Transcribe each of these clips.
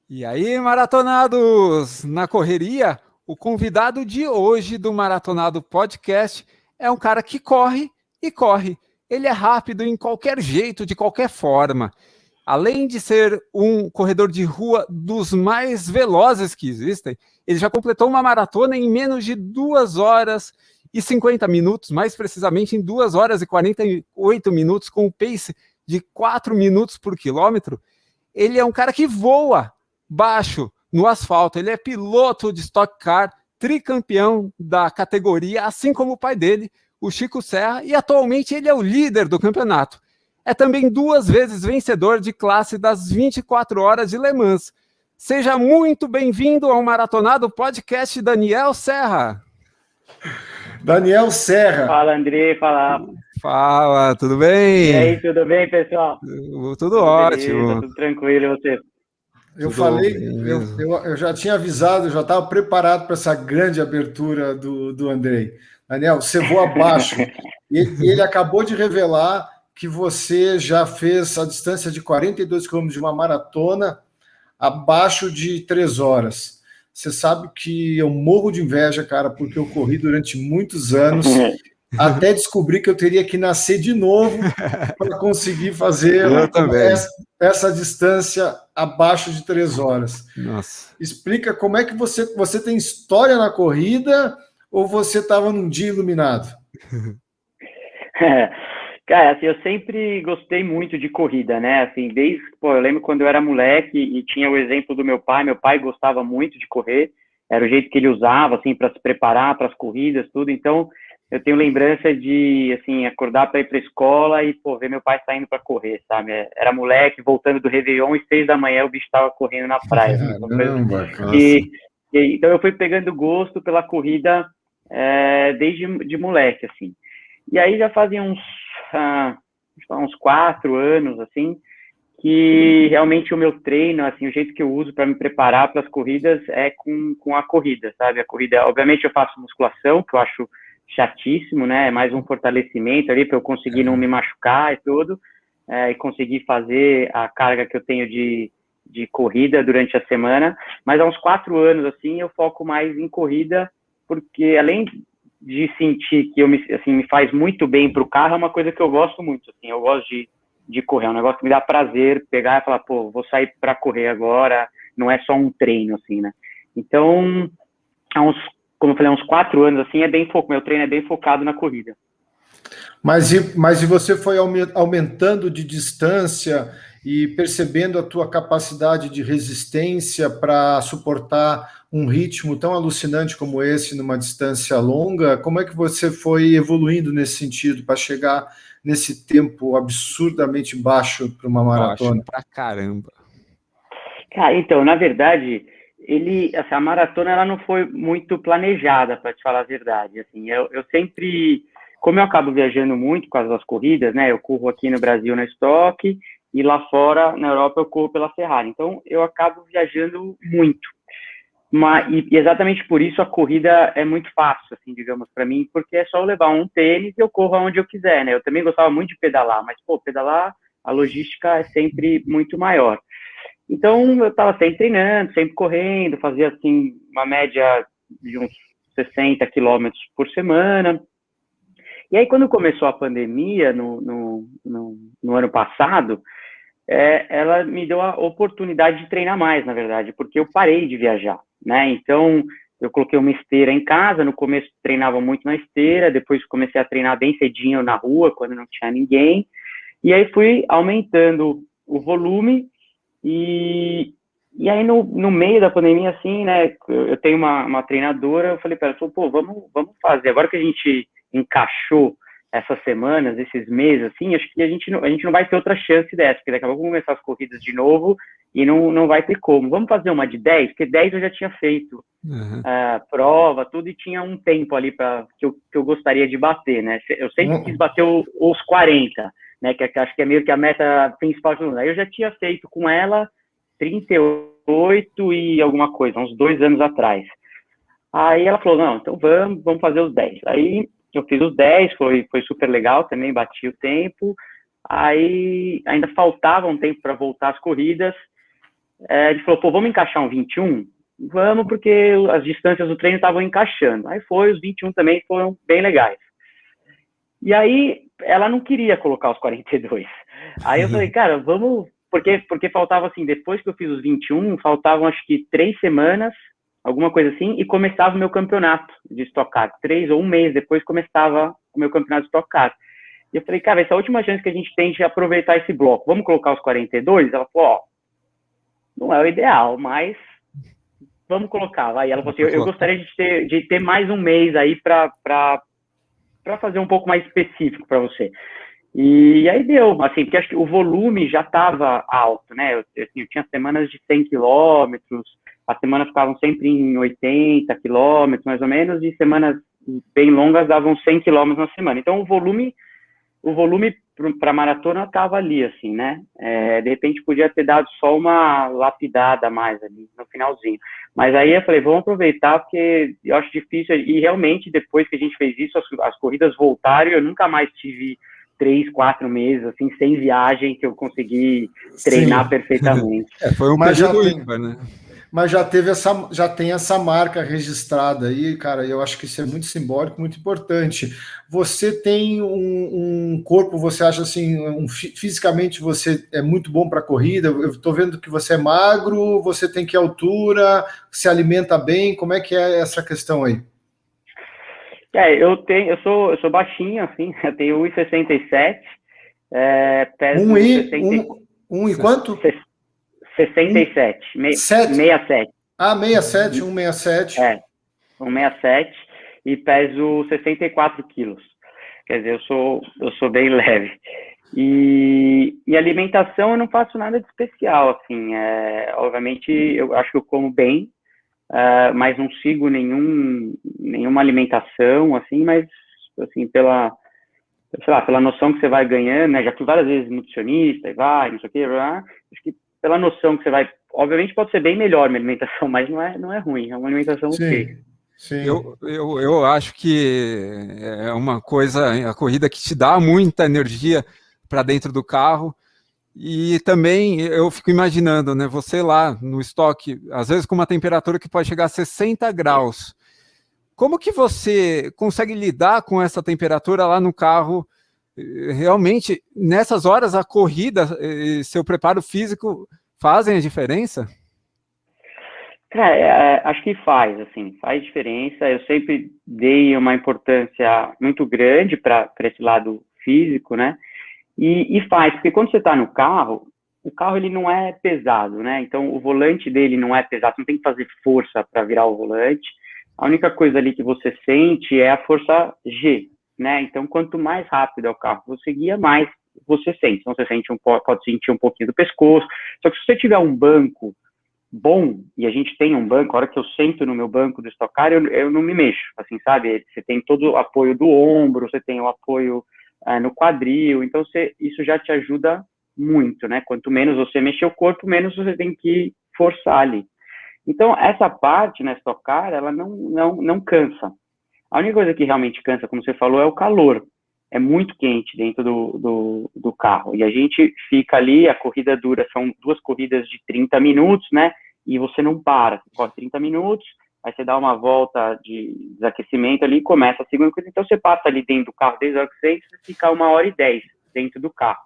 E aí, maratonados! Na correria, o convidado de hoje do Maratonado Podcast é um cara que corre e corre. Ele é rápido em qualquer jeito, de qualquer forma. Além de ser um corredor de rua dos mais velozes que existem, ele já completou uma maratona em menos de 2 horas e 50 minutos, mais precisamente em 2 horas e 48 minutos, com um pace de 4 minutos por quilômetro. Ele é um cara que voa baixo no asfalto. Ele é piloto de Stock Car, tricampeão da categoria, assim como o pai dele, o Chico Serra, e atualmente ele é o líder do campeonato. É também 2 vezes vencedor de classe das 24 horas de Le Mans. Seja muito bem-vindo ao Maratonado Podcast, Daniel Serra. Daniel Serra. Fala, André, fala. Fala, tudo bem? E aí, tudo bem, pessoal? Tudo ótimo. Beleza, tudo tranquilo, e você? Eu falei, eu já tinha avisado, eu já estava preparado para essa grande abertura do Andrei. Daniel, você voa abaixo. Ele acabou de revelar que você já fez a distância de 42 quilômetros de uma maratona abaixo de 3 horas. Você sabe que eu morro de inveja, cara, porque eu corri durante muitos anos, até descobri que eu teria que nascer de novo para conseguir fazer essa distância abaixo de 3 horas. Nossa. Explica como é que você tem história na corrida ou você estava num dia iluminado? Cara, assim, eu sempre gostei muito de corrida, né? Assim, eu lembro quando eu era moleque e tinha o exemplo do meu pai gostava muito de correr, era o jeito que ele usava, assim, para se preparar para as corridas, tudo. Então, eu tenho lembrança de, assim, acordar para ir para a escola e, ver meu pai saindo para correr, sabe? Era moleque, voltando do Réveillon, e 6 da manhã o bicho estava correndo na praia. Então, eu fui pegando gosto pela corrida desde de moleque, assim. E aí já fazia uns 4 anos, assim, que realmente o meu treino, assim, o jeito que eu uso para me preparar para as corridas é com a corrida, sabe? A corrida, obviamente eu faço musculação, que eu acho chatíssimo, né? É mais um fortalecimento ali para eu conseguir não me machucar e tudo, e conseguir fazer a carga que eu tenho de corrida durante a semana. Mas há uns 4 anos, assim, eu foco mais em corrida, porque além de sentir que me faz muito bem para o carro, é uma coisa que eu gosto muito, assim, eu gosto de correr, é um negócio que me dá prazer pegar e falar, vou sair para correr agora, não é só um treino, assim, né? Então, como eu falei, há uns 4 anos, assim, meu treino é bem focado na corrida. Mas e você foi aumentando de distância e percebendo a tua capacidade de resistência para suportar um ritmo tão alucinante como esse numa distância longa? Como é que você foi evoluindo nesse sentido para chegar nesse tempo absurdamente baixo para uma maratona? Baixo pra caramba. Cara, então, na verdade, a maratona ela não foi muito planejada, para te falar a verdade. Assim, eu sempre, como eu acabo viajando muito por causa das corridas, né? Eu corro aqui no Brasil na Stock e lá fora, na Europa, eu corro pela Ferrari. Então, eu acabo viajando muito. E exatamente por isso a corrida é muito fácil, assim, digamos, para mim, porque é só eu levar um tênis e eu corro aonde eu quiser, né? Eu também gostava muito de pedalar, mas, pedalar, a logística é sempre muito maior. Então, eu estava sempre treinando, sempre correndo, fazia, assim, uma média de uns 60 quilômetros por semana. E aí, quando começou a pandemia, no ano passado, ela me deu a oportunidade de treinar mais, na verdade, porque eu parei de viajar, né? Então, eu coloquei uma esteira em casa, no começo treinava muito na esteira, depois comecei a treinar bem cedinho na rua, quando não tinha ninguém, e aí fui aumentando o volume, e aí no meio da pandemia, assim, né, eu tenho uma treinadora, eu falei para ela, vamos fazer, agora que a gente encaixou essas semanas, esses meses, assim, acho que a gente não vai ter outra chance dessa, porque daqui a pouco vão começar as corridas de novo e não vai ter como. Vamos fazer uma de 10, porque 10 eu já tinha feito prova, tudo, e tinha um tempo ali que eu gostaria de bater, né? Eu sempre quis bater os 40, né? Que acho que é meio que a meta principal de mundo. Aí eu já tinha feito com ela 38 e alguma coisa, uns 2 anos atrás. Aí ela falou, não, então vamos fazer os 10. Aí eu fiz os 10, foi super legal, também bati o tempo. Aí ainda faltava um tempo para voltar às corridas. ele falou, pô, vamos encaixar um 21? Vamos, porque as distâncias do treino estavam encaixando. Aí os 21 também foram bem legais. E aí, ela não queria colocar os 42. Aí eu falei, cara, vamos... Porque faltava, assim, depois que eu fiz os 21, faltavam, acho que 3 semanas, alguma coisa assim, e começava o meu campeonato de Stock Car. 3 ou 1 mês depois começava o meu campeonato de Stock Car. E eu falei, cara, essa é a última chance que a gente tem de aproveitar esse bloco. Vamos colocar os 42? Ela falou, ó, não é o ideal, mas vamos colocar. Aí ela falou assim, eu gostaria de ter mais 1 mês aí para fazer um pouco mais específico para você. E aí deu, assim, porque acho que o volume já estava alto, né? Eu tinha semanas de 100 quilômetros, as semanas ficavam sempre em 80 quilômetros, mais ou menos, e semanas bem longas davam 100 quilômetros na semana. Então, o volume para maratona estava ali, assim, né? De repente podia ter dado só uma lapidada a mais ali no finalzinho. Mas aí eu falei, vamos aproveitar, porque eu acho difícil, e realmente depois que a gente fez isso, as corridas voltaram e eu nunca mais tive 3, 4 meses, assim, sem viagem, que eu consegui treinar perfeitamente. Foi um período ímpar, né? Mas já tem essa marca registrada aí, cara, eu acho que isso é muito simbólico, muito importante. Você tem um corpo, você acha assim, fisicamente você é muito bom para corrida, eu estou vendo que você é magro, você tem que altura, se alimenta bem, como é que é essa questão aí? Eu sou baixinho, assim, eu tenho 1,67, peso 1 e quanto? 67, 67. Ah, 67, 167. 167 e peso 64 quilos. Quer dizer, eu sou bem leve. E alimentação eu não faço nada de especial, assim. Obviamente, eu acho que eu como bem, mas não sigo nenhuma alimentação, assim, mas, assim, pela noção que você vai ganhando, né? Já fui várias vezes nutricionista, não sei o quê, acho que pela noção que você vai... Obviamente pode ser bem melhor minha alimentação, mas não é ruim, é uma alimentação ok. Sim. Eu acho que é uma coisa, a corrida que te dá muita energia para dentro do carro, e também eu fico imaginando, né, você lá no estoque, às vezes com uma temperatura que pode chegar a 60 graus, como que você consegue lidar com essa temperatura lá no carro? Realmente, nessas horas, a corrida, seu preparo físico fazem a diferença? Cara, acho que faz diferença. Eu sempre dei uma importância muito grande para esse lado físico, né? E faz, porque quando você está no carro, o carro ele não é pesado, né? Então, o volante dele não é pesado, você não tem que fazer força para virar o volante. A única coisa ali que você sente é a força G, né? Então, quanto mais rápido é o carro você guia, mais você sente. Então, você pode sentir um pouquinho do pescoço. Só que se você tiver um banco bom, e a gente tem um banco, a hora que eu sento no meu banco do Stock Car, eu não me mexo, assim, sabe? Você tem todo o apoio do ombro, você tem o apoio no quadril, então isso já te ajuda muito, né? Quanto menos você mexer o corpo, menos você tem que forçar ali. Então, essa parte na Stock Car, ela não cansa. A única coisa que realmente cansa, como você falou, é o calor. É muito quente dentro do carro. E a gente fica ali, a corrida dura, são 2 corridas de 30 minutos, né? E você não para. Você corre 30 minutos, aí você dá uma volta de desaquecimento ali e começa a segunda corrida. Então, você passa ali dentro do carro desde a hora que você fica 1h10 dentro do carro.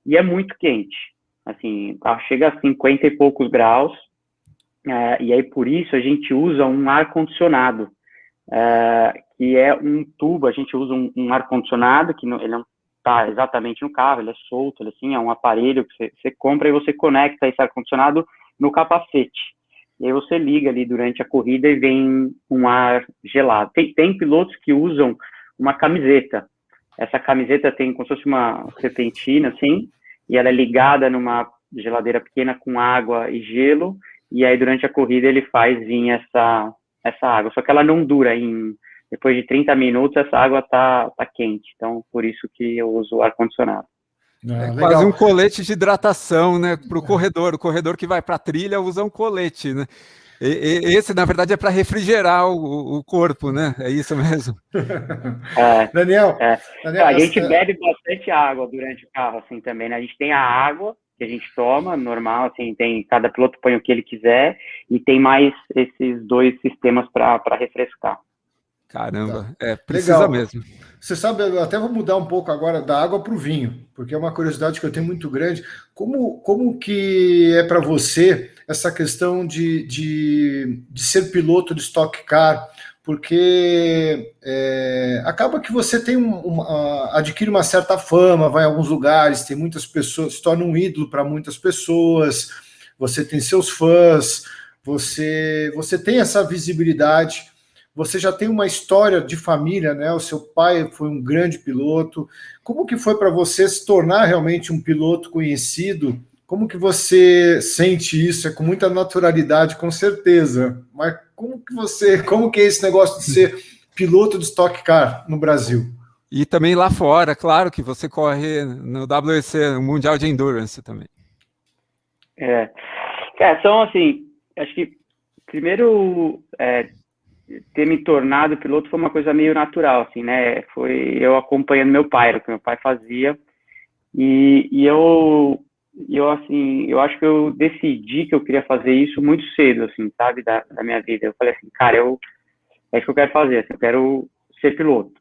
E é muito quente. Assim, o carro chega a 50 e poucos graus. E aí, por isso, a gente usa um ar-condicionado. Que é um tubo, a gente usa um ar-condicionado, que ele não está exatamente no carro, ele é solto, ele, assim, é um aparelho que você compra e você conecta esse ar-condicionado no capacete. E aí você liga ali durante a corrida e vem um ar gelado. Tem pilotos que usam uma camiseta. Essa camiseta tem como se fosse uma serpentina, assim, e ela é ligada numa geladeira pequena com água e gelo, e aí durante a corrida ele faz vir essa água, só que ela não dura, depois de 30 minutos essa água tá quente, então por isso que eu uso o ar-condicionado. Quase um colete de hidratação, né, para o corredor que vai para a trilha usa um colete, né? Esse, na verdade, é para refrigerar o corpo, né? É isso mesmo. Daniel, a gente bebe bastante água durante o carro, assim, também, né? A gente tem a água, que a gente toma, normal, assim, cada piloto põe o que ele quiser, e tem mais esses 2 sistemas para refrescar. Caramba, precisa legal mesmo. Você sabe, eu até vou mudar um pouco agora da água para o vinho, porque é uma curiosidade que eu tenho muito grande. Como que é para você essa questão de ser piloto de Stock Car? Porque acaba que você tem adquire uma certa fama, vai a alguns lugares, tem muitas pessoas, se torna um ídolo para muitas pessoas, você tem seus fãs, você tem essa visibilidade. Você já tem uma história de família, né? O seu pai foi um grande piloto. Como que foi para você se tornar realmente um piloto conhecido? Como que você sente isso? É com muita naturalidade, com certeza. Mas como que é esse negócio de ser piloto de Stock Car no Brasil? E também lá fora, claro que você corre no WEC, no Mundial de Endurance também. São assim, acho que primeiro ter me tornado piloto foi uma coisa meio natural, assim, né? Foi eu acompanhando meu pai, era o que meu pai fazia, e eu assim, eu acho que eu decidi que eu queria fazer isso muito cedo, assim, sabe, da minha vida. Eu falei assim, cara, é isso que eu quero fazer, assim, eu quero ser piloto.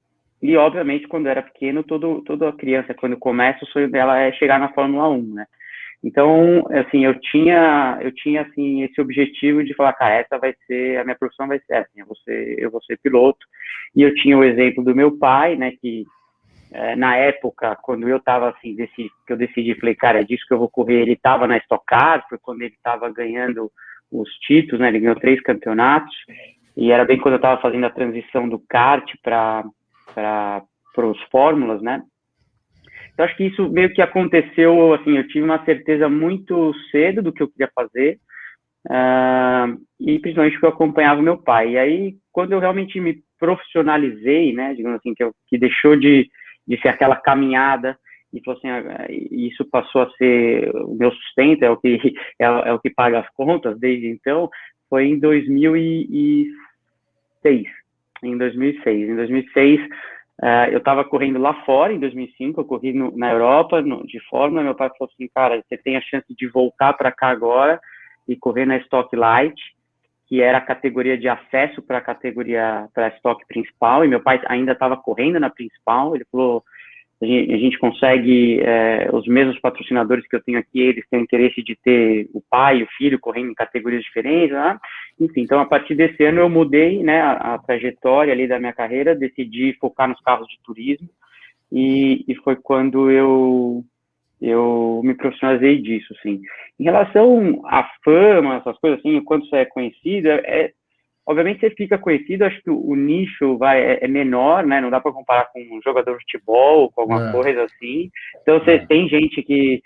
E, obviamente, quando eu era pequeno, toda criança, quando começa, o sonho dela é chegar na Fórmula 1, né? Então, assim, eu tinha assim, esse objetivo de falar, cara, essa vai ser, a minha profissão vai ser essa, eu vou ser piloto. E eu tinha o exemplo do meu pai, né, que na época, quando eu estava assim, que eu decidi, falei, cara, é disso que eu vou correr, ele estava na Stock Car, foi quando ele estava ganhando os títulos, né, ele ganhou 3 campeonatos, e era bem quando eu estava fazendo a transição do kart para os Fórmulas, né. Eu acho que isso meio que aconteceu, assim, eu tive uma certeza muito cedo do que eu queria fazer, e principalmente porque eu acompanhava meu pai. E aí, quando eu realmente me profissionalizei, né, digamos assim, que deixou de ser aquela caminhada, e falou assim, isso passou a ser o meu sustento, é o que paga as contas desde então, foi em 2006. Em 2006, eu estava correndo lá fora, em 2005, eu corri na Europa, de Fórmula, meu pai falou assim, cara, você tem a chance de voltar para cá agora e correr na Stock Light, que era a categoria de acesso para a Stock principal, e meu pai ainda estava correndo na principal, ele falou, a gente consegue, os mesmos patrocinadores que eu tenho aqui, eles têm interesse de ter o pai e o filho correndo em categorias diferentes, né? Enfim, então a partir desse ano eu mudei, né, a trajetória ali da minha carreira, decidi focar nos carros de turismo, e foi quando eu me profissionalizei disso, assim. Em relação à fama, essas coisas assim, o quanto você é conhecido, obviamente você fica conhecido, acho que o nicho é menor, né? Não dá para comparar com um jogador de futebol, com alguma coisa assim. Então, tem gente que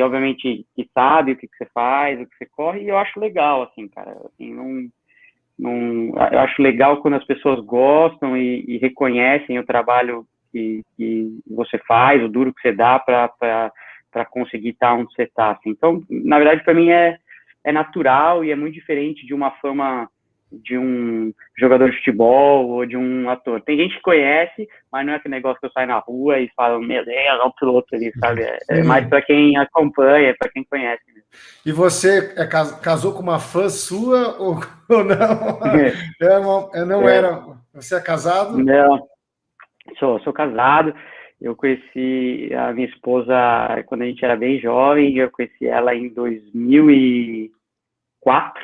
obviamente, que sabe o que você faz, o que você corre, e eu acho legal, assim, cara. Assim, eu acho legal quando as pessoas gostam e reconhecem o trabalho que você faz, o duro que você dá para conseguir estar onde você está. Assim. Então, na verdade, para mim é natural e é muito diferente de uma fama de um jogador de futebol ou de um ator. Tem gente que conhece, mas não é aquele negócio que eu saio na rua e falo, meu Deus, é um piloto ali, sabe? É mais para quem acompanha, para quem conhece. E você casou com uma fã sua ou não? Não era. Você é casado? Não, sou casado. Eu conheci a minha esposa quando a gente era bem jovem, eu conheci ela em 2004.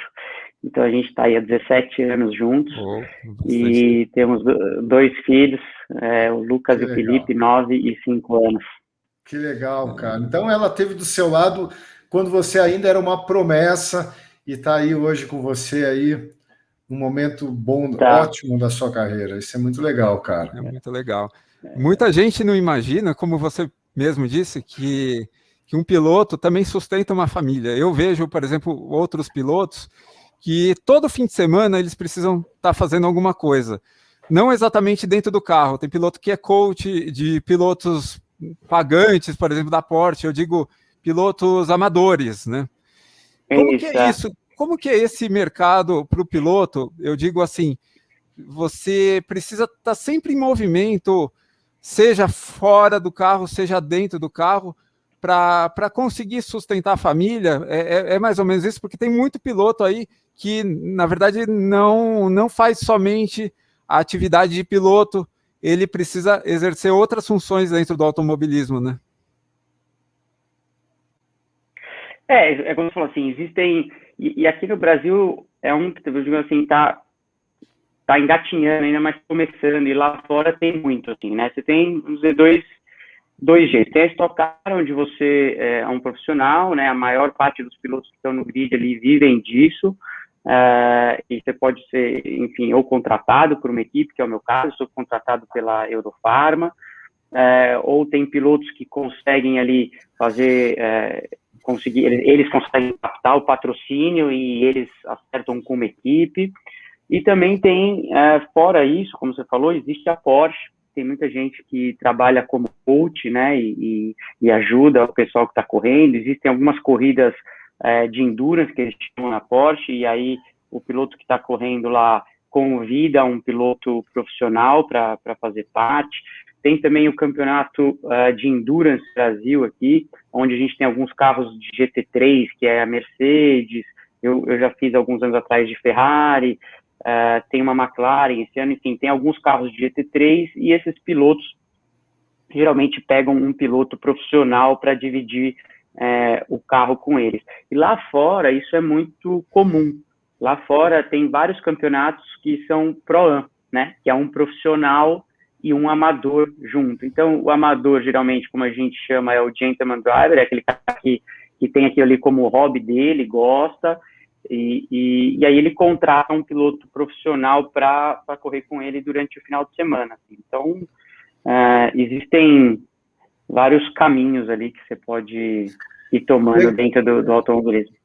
Então, a gente está aí há 17 anos juntos e temos 2 filhos, o Lucas e o Felipe, 9 e 5 anos. Que legal, cara. Então, ela esteve do seu lado quando você ainda era uma promessa e está aí hoje com você aí, um momento bom, ótimo da sua carreira. Isso é muito legal, cara. É muito legal. Muita gente não imagina, como você mesmo disse, que um piloto também sustenta uma família. Eu vejo, por exemplo, outros pilotos que todo fim de semana eles precisam estar fazendo alguma coisa. Não exatamente dentro do carro. Tem piloto que é coach de pilotos pagantes, por exemplo, da Porsche. Eu digo pilotos amadores, né? Como que é isso? Como que é esse mercado para o piloto? Eu digo assim, você precisa estar sempre em movimento, seja fora do carro, seja dentro do carro, para conseguir sustentar a família? É mais ou menos isso, porque tem muito piloto aí que, na verdade, não faz somente a atividade de piloto, ele precisa exercer outras funções dentro do automobilismo, né? Como você falou, assim, existem... E aqui no Brasil é um que, eu digo assim, tá engatinhando ainda, mas começando, e lá fora tem muito, assim, né? Você tem, vamos dizer, dois jeitos. Tem a Stock Car, onde você é um profissional, né? A maior parte dos pilotos que estão no grid ali vivem disso, e você pode ser, enfim, ou contratado por uma equipe, que é o meu caso, sou contratado pela Eurofarma, ou tem pilotos que conseguem ali fazer... eles conseguem captar o patrocínio e eles acertam com uma equipe. E também tem, fora isso, como você falou, existe a Porsche, tem muita gente que trabalha como coach, né, e ajuda o pessoal que está correndo. Existem algumas corridas de endurance que eles chamam na Porsche, e aí o piloto que está correndo lá convida um piloto profissional para fazer parte. Tem também o campeonato de Endurance Brasil aqui, onde a gente tem alguns carros de GT3, que é a Mercedes, eu já fiz alguns anos atrás de Ferrari, tem uma McLaren esse ano, enfim, tem alguns carros de GT3, e esses pilotos geralmente pegam um piloto profissional para dividir o carro com eles. E lá fora, isso é muito comum. Lá fora tem vários campeonatos que são Pro-Am, né, que é um profissional e um amador junto. Então, o amador, geralmente, como a gente chama, é o gentleman driver, é aquele cara que tem aquilo ali como hobby dele, gosta, e aí ele contrata um piloto profissional para correr com ele durante o final de semana. Então, existem vários caminhos ali que você pode ir tomando dentro do automobilismo.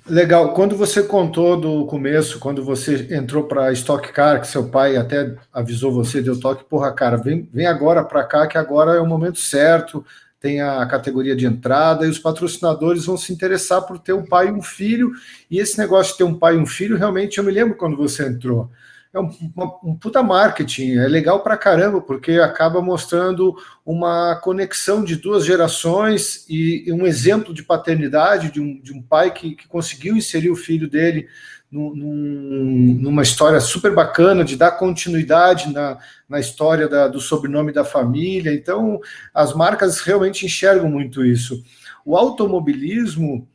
Legal. Quando você contou do começo, quando você entrou para a Stock Car, que seu pai até avisou você, deu toque, porra, cara, vem agora para cá, que agora é o momento certo, tem a categoria de entrada, e os patrocinadores vão se interessar por ter um pai e um filho, e esse negócio de ter um pai e um filho, realmente, eu me lembro quando você entrou. É um puta marketing, é legal pra caramba, porque acaba mostrando uma conexão de duas gerações e um exemplo de paternidade de um pai que conseguiu inserir o filho dele numa história super bacana, de dar continuidade na história do sobrenome da família. Então, as marcas realmente enxergam muito isso. O automobilismo,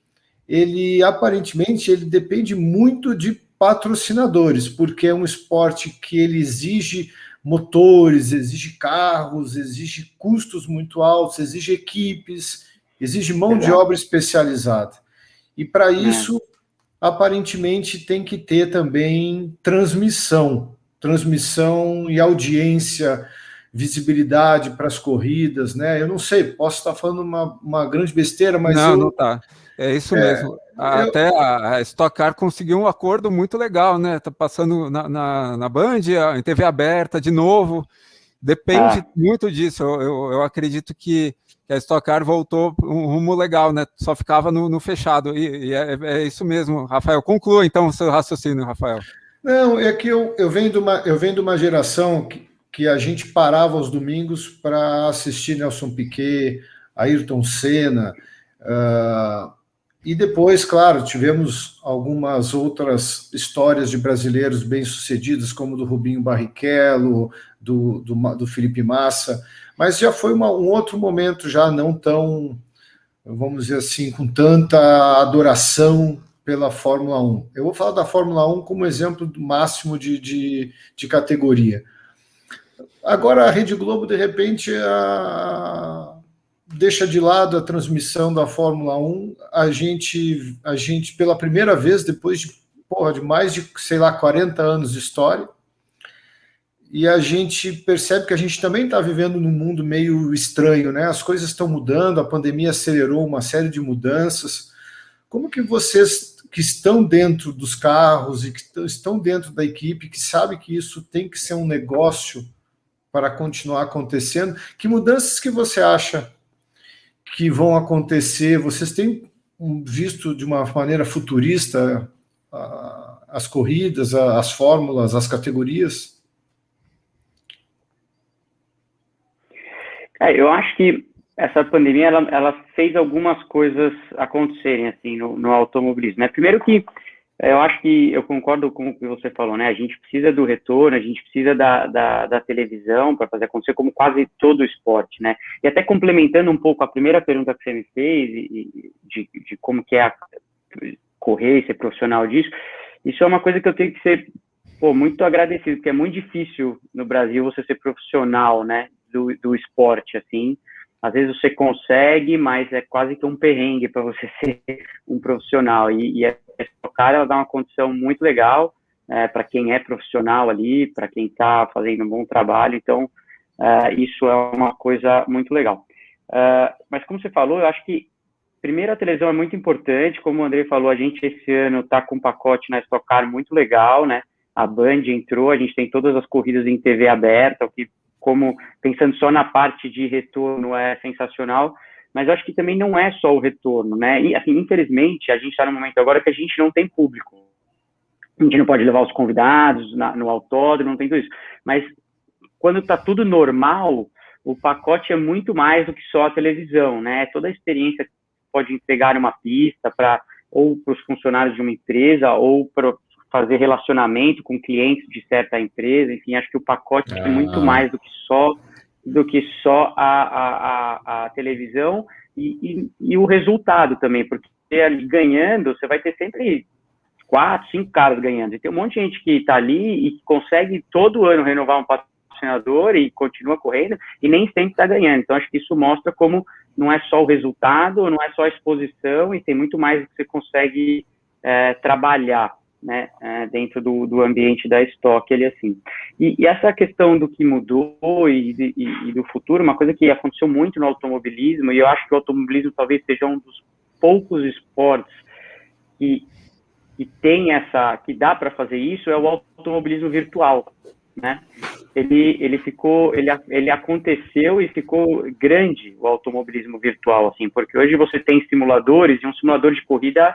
ele aparentemente, ele depende muito de patrocinadores, porque é um esporte que ele exige motores, exige carros, exige custos muito altos, exige equipes, exige mão de obra especializada. E para isso, aparentemente, tem que ter também transmissão e audiência, visibilidade para as corridas, né? Eu não sei, posso estar falando uma grande besteira, mas não tá. É isso mesmo. Até a Stock Car conseguiu um acordo muito legal, né? Tá passando na Band, em TV aberta de novo. Depende muito disso. Eu acredito que a Stock Car voltou um rumo legal, né? Só ficava no fechado. E é isso mesmo, Rafael. Conclua então o seu raciocínio, Rafael. Não, é que eu venho de uma geração que a gente parava aos domingos para assistir Nelson Piquet, Ayrton Senna, e depois, claro, tivemos algumas outras histórias de brasileiros bem-sucedidos, como do Rubinho Barrichello, do Felipe Massa, mas já foi um outro momento, já não tão, vamos dizer assim, com tanta adoração pela Fórmula 1. Eu vou falar da Fórmula 1 como exemplo máximo de categoria. Agora, a Rede Globo, de repente, deixa de lado a transmissão da Fórmula 1, a gente pela primeira vez, depois de mais de, 40 anos de história, e a gente percebe que a gente também está vivendo num mundo meio estranho, né? As coisas estão mudando, a pandemia acelerou uma série de mudanças. Como que vocês que estão dentro dos carros e que estão dentro da equipe, que sabem que isso tem que ser um negócio para continuar acontecendo, que mudanças que você acha que vão acontecer? Vocês têm visto de uma maneira futurista as corridas, as fórmulas, as categorias? Eu acho que essa pandemia, ela fez algumas coisas acontecerem, assim, no automobilismo, né? Primeiro que eu acho que eu concordo com o que você falou, né? A gente precisa do retorno, a gente precisa da televisão para fazer acontecer, como quase todo o esporte, né? E até complementando um pouco a primeira pergunta que você me fez, de como que é correr e ser profissional disso, isso é uma coisa que eu tenho que ser muito agradecido, porque é muito difícil no Brasil você ser profissional, né? Do esporte, assim. Às vezes você consegue, mas é quase que um perrengue para você ser um profissional. E a Stock ela dá uma condição muito legal para quem é profissional ali, para quem está fazendo um bom trabalho. Então, isso é uma coisa muito legal. Mas como você falou, eu acho que, primeiro, a televisão é muito importante. Como o Andrei falou, a gente esse ano está com um pacote na Stock Car muito legal, né? A Band entrou, a gente tem todas as corridas em TV aberta, o que, como pensando só na parte de retorno, é sensacional, mas eu acho que também não é só o retorno, né? E, assim, infelizmente, a gente está no momento agora que a gente não tem público. A gente não pode levar os convidados no autódromo, não tem tudo isso. Mas quando está tudo normal, o pacote é muito mais do que só a televisão, né? Toda a experiência que pode entregar uma pista ou para os funcionários de uma empresa, ou para fazer relacionamento com clientes de certa empresa, enfim, acho que o pacote é muito mais do que só a televisão e o resultado também, porque ganhando, você vai ter sempre 4, 5 caras ganhando, e tem um monte de gente que está ali e consegue todo ano renovar um patrocinador e continua correndo, e nem sempre está ganhando. Então, acho que isso mostra como não é só o resultado, não é só a exposição, e tem muito mais que você consegue trabalhar, né, dentro do ambiente da Stock, ele assim. E essa questão do que mudou e do futuro, uma coisa que aconteceu muito no automobilismo, e eu acho que o automobilismo talvez seja um dos poucos esportes que que dá para fazer isso, é o automobilismo virtual, né? Ele aconteceu e ficou grande, o automobilismo virtual, assim, porque hoje você tem simuladores, e um simulador de corrida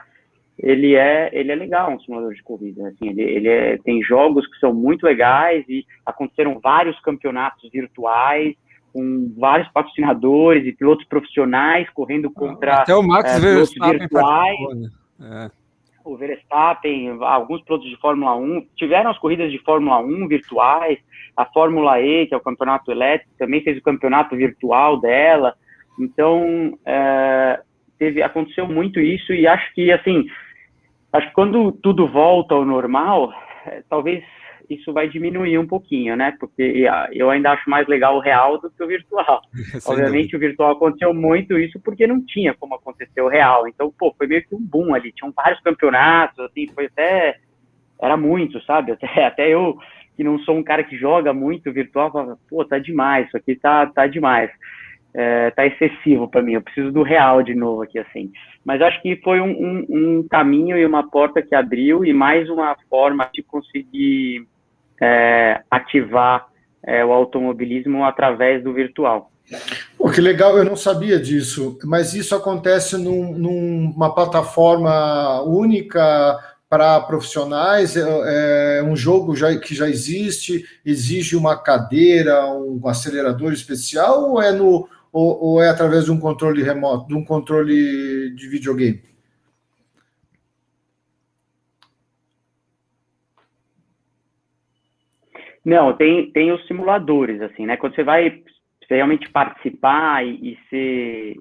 ele é legal, um simulador de corrida, assim, tem jogos que são muito legais, e aconteceram vários campeonatos virtuais, com vários patrocinadores e pilotos profissionais correndo contra até o Max pilotos Verstappen virtuais, né? o Verstappen, alguns pilotos de Fórmula 1, tiveram as corridas de Fórmula 1 virtuais, a Fórmula E, que é o campeonato elétrico, também fez o campeonato virtual dela, então aconteceu muito isso, e acho que, assim, quando tudo volta ao normal, talvez isso vai diminuir um pouquinho, né? Porque eu ainda acho mais legal o real do que o virtual. Obviamente, o virtual aconteceu muito isso porque não tinha como acontecer o real. Então, foi meio que um boom ali. Tinham vários campeonatos, assim, era muito, sabe? Até eu, que não sou um cara que joga muito virtual, falava, tá demais, isso aqui tá demais. Tá excessivo para mim, eu preciso do real de novo aqui, assim. Mas acho que foi um caminho e uma porta que abriu, e mais uma forma de conseguir ativar o automobilismo através do virtual. Pô, que legal, eu não sabia disso, mas isso acontece numa plataforma única para profissionais, é um jogo que já exige uma cadeira, um acelerador especial, ou é através de um controle remoto, de um controle de videogame? Não, tem os simuladores, assim, né? Quando você vai realmente participar e ser,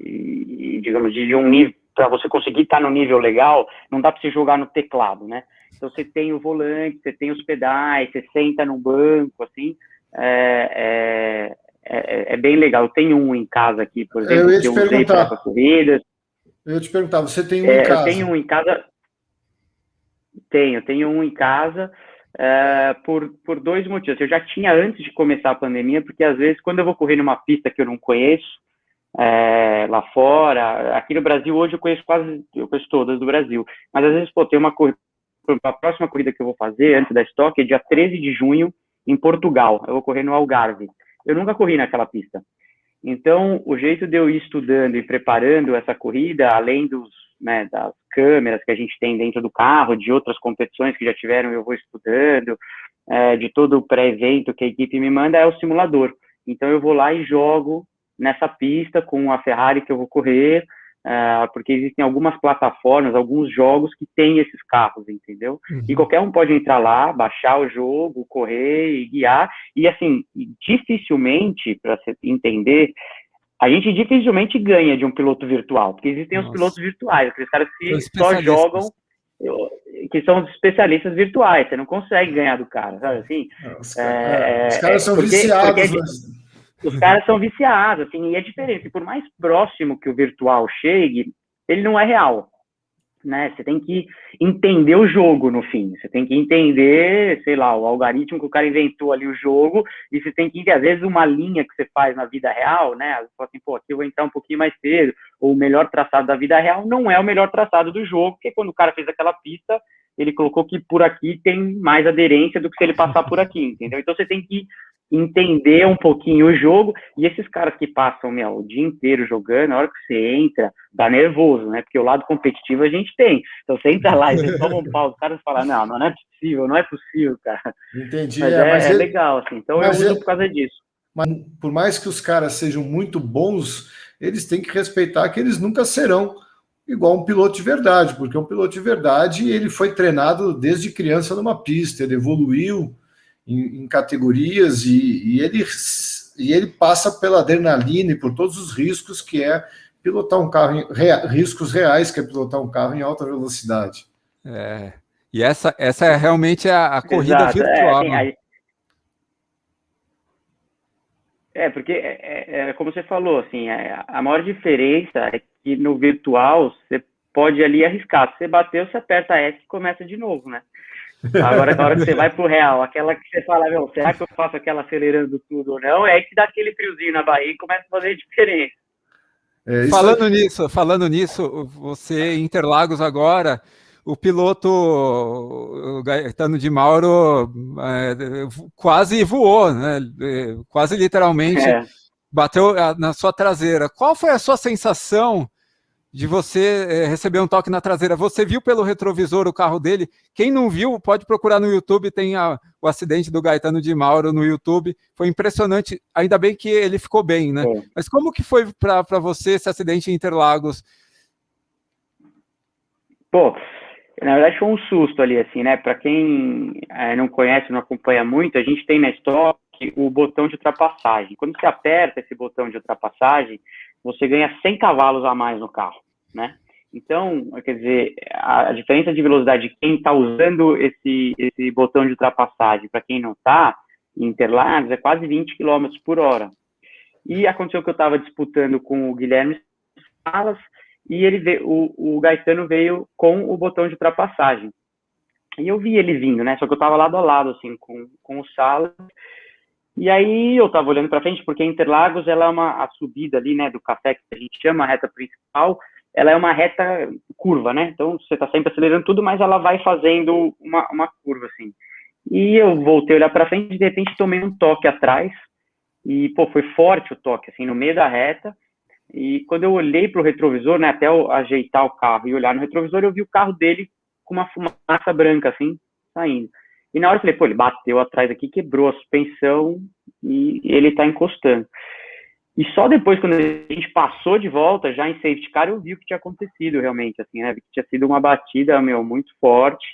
digamos, de um nível, para você conseguir estar no nível legal, não dá para você jogar no teclado, né? Então, você tem o volante, você tem os pedais, você senta no banco, assim, é bem legal. Eu tenho um em casa aqui, por exemplo, que eu usei para essas corridas. Eu ia te perguntar, você tem um em casa? Eu tenho um em casa. Tenho um em casa, por 2 motivos. Eu já tinha antes de começar a pandemia, porque às vezes, quando eu vou correr numa pista que eu não conheço, lá fora, aqui no Brasil hoje eu conheço todas do Brasil, mas às vezes, tem uma corrida, a próxima corrida que eu vou fazer antes da Stock é dia 13 de junho em Portugal. Eu vou correr no Algarve. Eu nunca corri naquela pista. Então, o jeito de eu ir estudando e preparando essa corrida, além das câmeras que a gente tem dentro do carro, de outras competições que já tiveram, eu vou estudando, de todo o pré-evento que a equipe me manda, é o simulador. Então, eu vou lá e jogo nessa pista com a Ferrari que eu vou correr, porque existem algumas plataformas, alguns jogos que têm esses carros, entendeu? E qualquer um pode entrar lá, baixar o jogo, correr e guiar, e assim, dificilmente, para você entender, a gente dificilmente ganha de um piloto virtual, porque existem os pilotos virtuais, aqueles caras que só jogam, que são os especialistas virtuais, você não consegue ganhar do cara, sabe assim? Os caras são viciados, os caras são viciados, assim, e é diferente. Por mais próximo que o virtual chegue, ele não é real, né? Você tem que entender o jogo no fim. Você tem que entender, sei lá, o algoritmo que o cara inventou ali o jogo, e você tem que entender, às vezes, uma linha que você faz na vida real, né? Você fala assim, pô, aqui eu vou entrar um pouquinho mais cedo, ou o melhor traçado da vida real não é o melhor traçado do jogo, porque quando o cara fez aquela pista, ele colocou que por aqui tem mais aderência do que se ele passar por aqui, entendeu? Então você tem que entender um pouquinho o jogo, e esses caras que passam, o dia inteiro jogando, na hora que você entra, dá nervoso, né? Porque o lado competitivo a gente tem. Então você entra lá e você toma um pau, os caras falam, não é possível, cara. Entendi. Mas é legal, assim. Então eu uso por causa disso. Mas por mais que os caras sejam muito bons, eles têm que respeitar que eles nunca serão igual um piloto de verdade, porque um piloto de verdade, ele foi treinado desde criança numa pista, ele evoluiu em categorias e ele passa pela adrenalina e por todos os riscos que é pilotar um carro, riscos reais que é pilotar um carro em alta velocidade. E essa é realmente a corrida virtual. Porque como você falou, assim, a maior diferença é que no virtual você pode ali arriscar. Se você bateu, você aperta F e começa de novo, né? Agora, na hora que você vai pro real, aquela que você fala, será que eu faço aquela acelerando tudo ou não? É que dá aquele friozinho na barriga e começa a fazer diferença. Falando nisso, você em Interlagos agora, o piloto o Gaetano de Mauro quase voou, né? Quase literalmente bateu na sua traseira. Qual foi a sua sensação de você receber um toque na traseira? Você viu pelo retrovisor o carro dele? Quem não viu, pode procurar no YouTube, tem o acidente do Gaetano de Mauro no YouTube. Foi impressionante, ainda bem que ele ficou bem, né? Mas como que foi para você esse acidente em Interlagos? Pô, na verdade foi um susto ali, assim, né? Para quem não conhece, não acompanha muito, a gente tem na Stock o botão de ultrapassagem. Quando você aperta esse botão de ultrapassagem, você ganha 100 cavalos a mais no carro, né? Então, quer dizer, a diferença de velocidade de quem está usando esse botão de ultrapassagem para quem não está, em Interlagos, é quase 20 km por hora. E aconteceu que eu estava disputando com o Guilherme Salas, e o Gaetano veio com o botão de ultrapassagem. E eu vi ele vindo, né? Só que eu estava lado a lado, assim, com o Salas. E aí eu estava olhando para frente, porque Interlagos, ela é a subida ali, né, do café, que a gente chama a reta principal, ela é uma reta curva, né? Então você está sempre acelerando tudo, mas ela vai fazendo uma curva, assim. E eu voltei a olhar para frente e de repente tomei um toque atrás. E, pô, foi forte o toque, assim, no meio da reta. E quando eu olhei para o retrovisor, né, até eu ajeitar o carro e olhar no retrovisor, eu vi o carro dele com uma fumaça branca, assim, saindo. E na hora eu falei, pô, ele bateu atrás aqui, quebrou a suspensão e ele tá encostando. E só depois, quando a gente passou de volta, já em safety car, eu vi o que tinha acontecido realmente, assim, né? Que tinha sido uma batida, muito forte.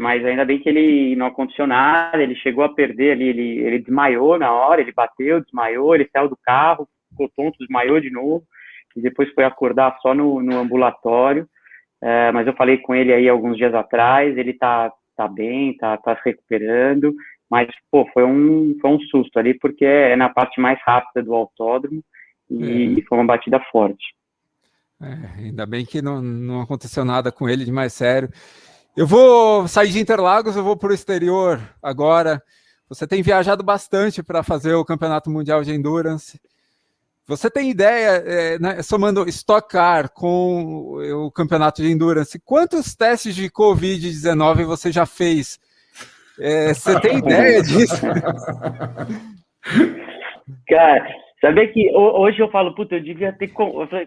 Mas ainda bem que ele não aconteceu nada, ele chegou a perder ali, ele desmaiou na hora, ele bateu, desmaiou, ele saiu do carro, ficou tonto, desmaiou de novo, e depois foi acordar só no ambulatório. Mas eu falei com ele aí alguns dias atrás, ele tá bem, tá se recuperando, mas, pô, foi um susto ali, porque é na parte mais rápida do autódromo, e foi uma batida forte. Ainda bem que não aconteceu nada com ele de mais sério. Eu vou sair de Interlagos, eu vou para o exterior agora. Você tem viajado bastante para fazer o Campeonato Mundial de Endurance. Você tem ideia, né, somando Stock Car com o Campeonato de Endurance, quantos testes de Covid-19 você já fez? Você tem ideia disso? Cara, sabia que hoje eu falo, puta, eu devia ter...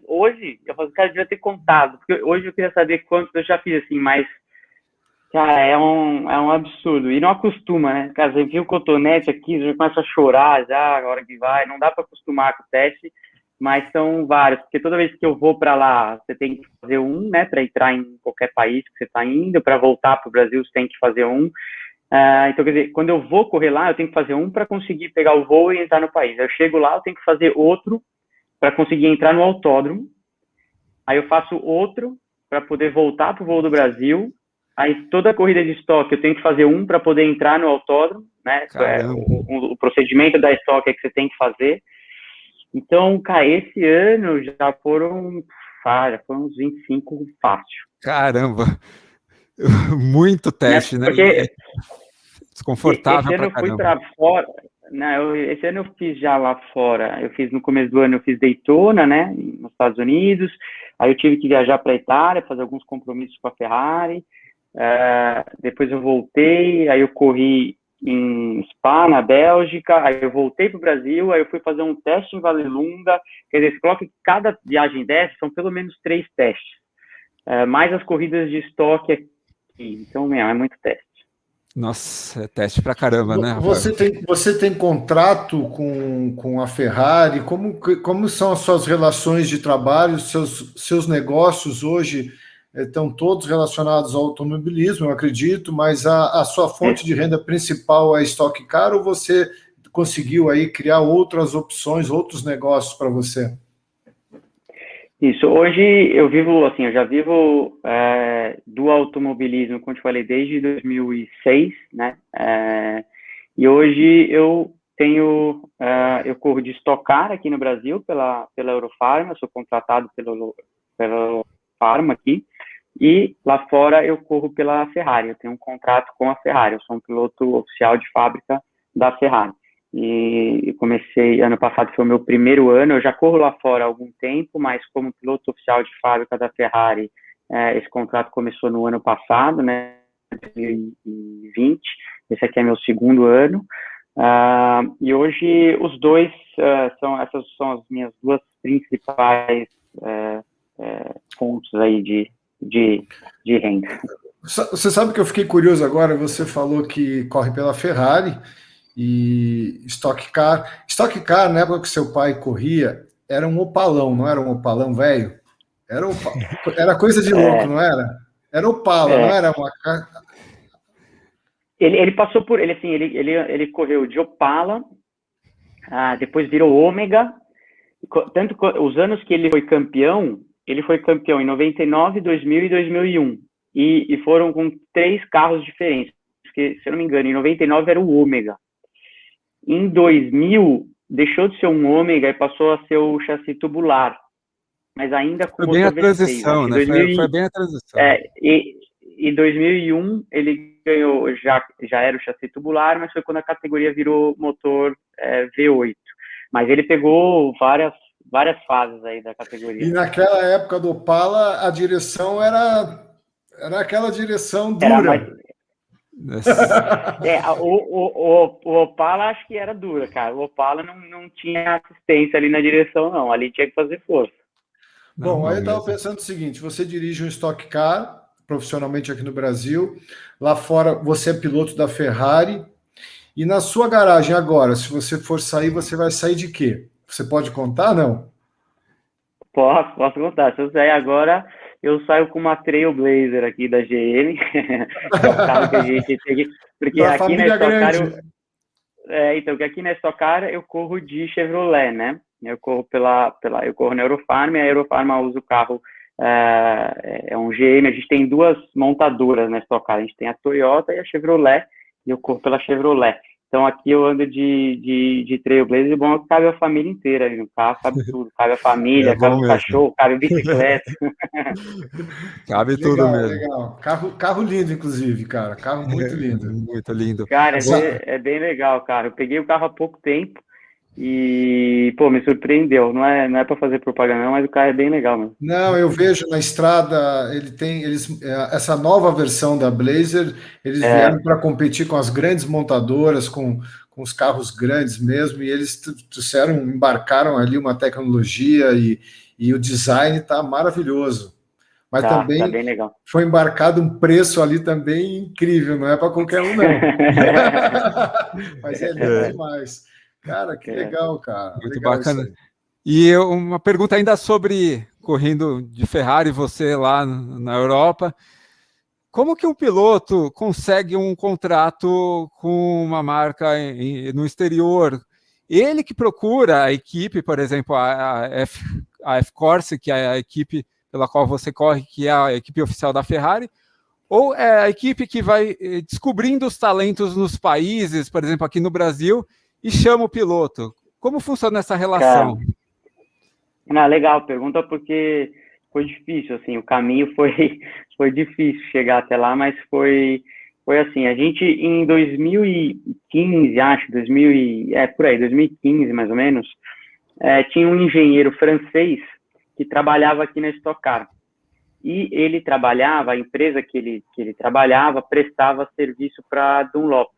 Hoje, eu falo, cara, eu devia ter contado, porque hoje eu queria saber quantos eu já fiz, assim, mas Cara, é um absurdo. E não acostuma, né? Cara, você enfia o cotonete aqui, você já começa a chorar já, a hora que vai. Não dá para acostumar com o teste, mas são vários. Porque toda vez que eu vou para lá, você tem que fazer um, né? Para entrar em qualquer país que você está indo. Para voltar para o Brasil, você tem que fazer um. Então, quer dizer, quando eu vou correr lá, eu tenho que fazer um para conseguir pegar o voo e entrar no país. Eu chego lá, eu tenho que fazer outro para conseguir entrar no autódromo. Aí eu faço outro para poder voltar para o voo do Brasil. Aí toda a corrida de estoque eu tenho que fazer um para poder entrar no autódromo, né? O procedimento da estoque é que você tem que fazer. Então, cara, esse ano já foram uns 25 fácil. Caramba! Muito teste, né? Porque desconfortável esse ano eu fui para fora. Não, esse ano eu fiz já lá fora. Eu fiz no começo do ano, eu fiz Daytona, né? Nos Estados Unidos. Aí eu tive que viajar para a Itália, fazer alguns compromissos com a Ferrari. Depois eu voltei, aí eu corri em Spa, na Bélgica, aí eu voltei para o Brasil, aí eu fui fazer um teste em Vallelunga. Quer dizer, você coloca que cada viagem dessa são pelo menos 3 testes, mais as corridas de estoque aqui. Então, é muito teste. Nossa, é teste pra caramba, né, Rafael? Você tem contrato com a Ferrari? Como são as suas relações de trabalho? Seus negócios hoje estão todos relacionados ao automobilismo, eu acredito, mas a sua fonte de renda principal é Stock Car, ou você conseguiu aí criar outras opções, outros negócios para você? Isso, hoje eu vivo, assim, eu já vivo do automobilismo, como te falei, desde 2006, né, e hoje eu corro de Stock Car aqui no Brasil pela Eurofarma, sou contratado pela Farma aqui, e lá fora eu corro pela Ferrari, eu tenho um contrato com a Ferrari, eu sou um piloto oficial de fábrica da Ferrari. E comecei, ano passado foi o meu primeiro ano, eu já corro lá fora há algum tempo, mas como piloto oficial de fábrica da Ferrari, esse contrato começou no ano passado, né, 2020, esse aqui é meu segundo ano, e hoje os dois, essas são as minhas duas principais fontes aí de renda. Você sabe que eu fiquei curioso agora, você falou que corre pela Ferrari, e Stock Car. Stock Car, na época que seu pai corria, era um Opalão, não era um Opalão velho? Era coisa de louco, não era? Era Opala, não era uma... Ele passou por... Ele correu de Opala, depois virou Ômega. Tanto os anos que ele foi campeão em 99, 2000 e 2001. E foram com 3 carros diferentes. Porque, se eu não me engano, em 99 era o Ômega. Em 2000, deixou de ser um Ômega e passou a ser o chassi tubular, mas ainda com motor V6. Foi bem a transição, né? Foi bem a transição. Em 2001, ele ganhou, já era o chassi tubular, mas foi quando a categoria virou motor V8. Mas ele pegou várias fases aí da categoria. E naquela época do Opala, a direção era aquela direção dura. O Opala acho que era dura, cara. O Opala não tinha assistência ali na direção, não. Ali tinha que fazer força. Bom, aí eu estava pensando o seguinte: você dirige um Stock Car profissionalmente aqui no Brasil, lá fora você é piloto da Ferrari, e na sua garagem agora, se você for sair, você vai sair de quê? Você pode contar, não? Posso contar. Se eu sair agora, eu saio com uma Trailblazer aqui da GM, que é o carro que a gente tem. Porque da aqui na Stock Car, então, que aqui na Stock Car eu corro de Chevrolet, né? Eu corro eu corro na Eurofarm, e a Eurofarm usa o carro, é um GM, a gente tem 2 montadoras na Stock Car, a gente tem a Toyota e a Chevrolet, e eu corro pela Chevrolet. Então aqui eu ando de Trailblazer, e bom é que cabe a família inteira, no carro cabe tudo, cabe a família, cabe o cachorro, cabe a bicicleta. Cabe tudo mesmo. Legal. Carro lindo, inclusive, cara, carro muito lindo. Muito lindo. Cara, é bem legal, cara. Eu peguei o carro há pouco tempo e, pô, me surpreendeu. Não é para fazer propaganda, não, mas o carro é bem legal, mano. Não, eu vejo na estrada, essa nova versão da Blazer, eles vieram para competir com as grandes montadoras, com os carros grandes mesmo, e eles embarcaram ali uma tecnologia e o design está maravilhoso. Mas tá também bem legal. foi embarcado um preço ali também incrível, não é para qualquer um, não. Mas é lindo demais. Cara, que legal, cara. Muito Legal isso bacana. aí. E uma pergunta ainda sobre correndo de Ferrari, você lá na Europa. Como que um piloto consegue um contrato com uma marca no exterior? Ele que procura a equipe, por exemplo, a F-Corse, que é a equipe pela qual você corre, que é a equipe oficial da Ferrari, ou é a equipe que vai descobrindo os talentos nos países, por exemplo, aqui no Brasil, e chama o piloto? Como funciona essa relação? Legal, pergunta porque foi difícil, assim, o caminho foi difícil chegar até lá, mas foi assim, a gente em 2015, acho, por aí, 2015 mais ou menos, tinha um engenheiro francês que trabalhava aqui na Stock Car. E ele trabalhava, a empresa que ele trabalhava prestava serviço para a Dunlop,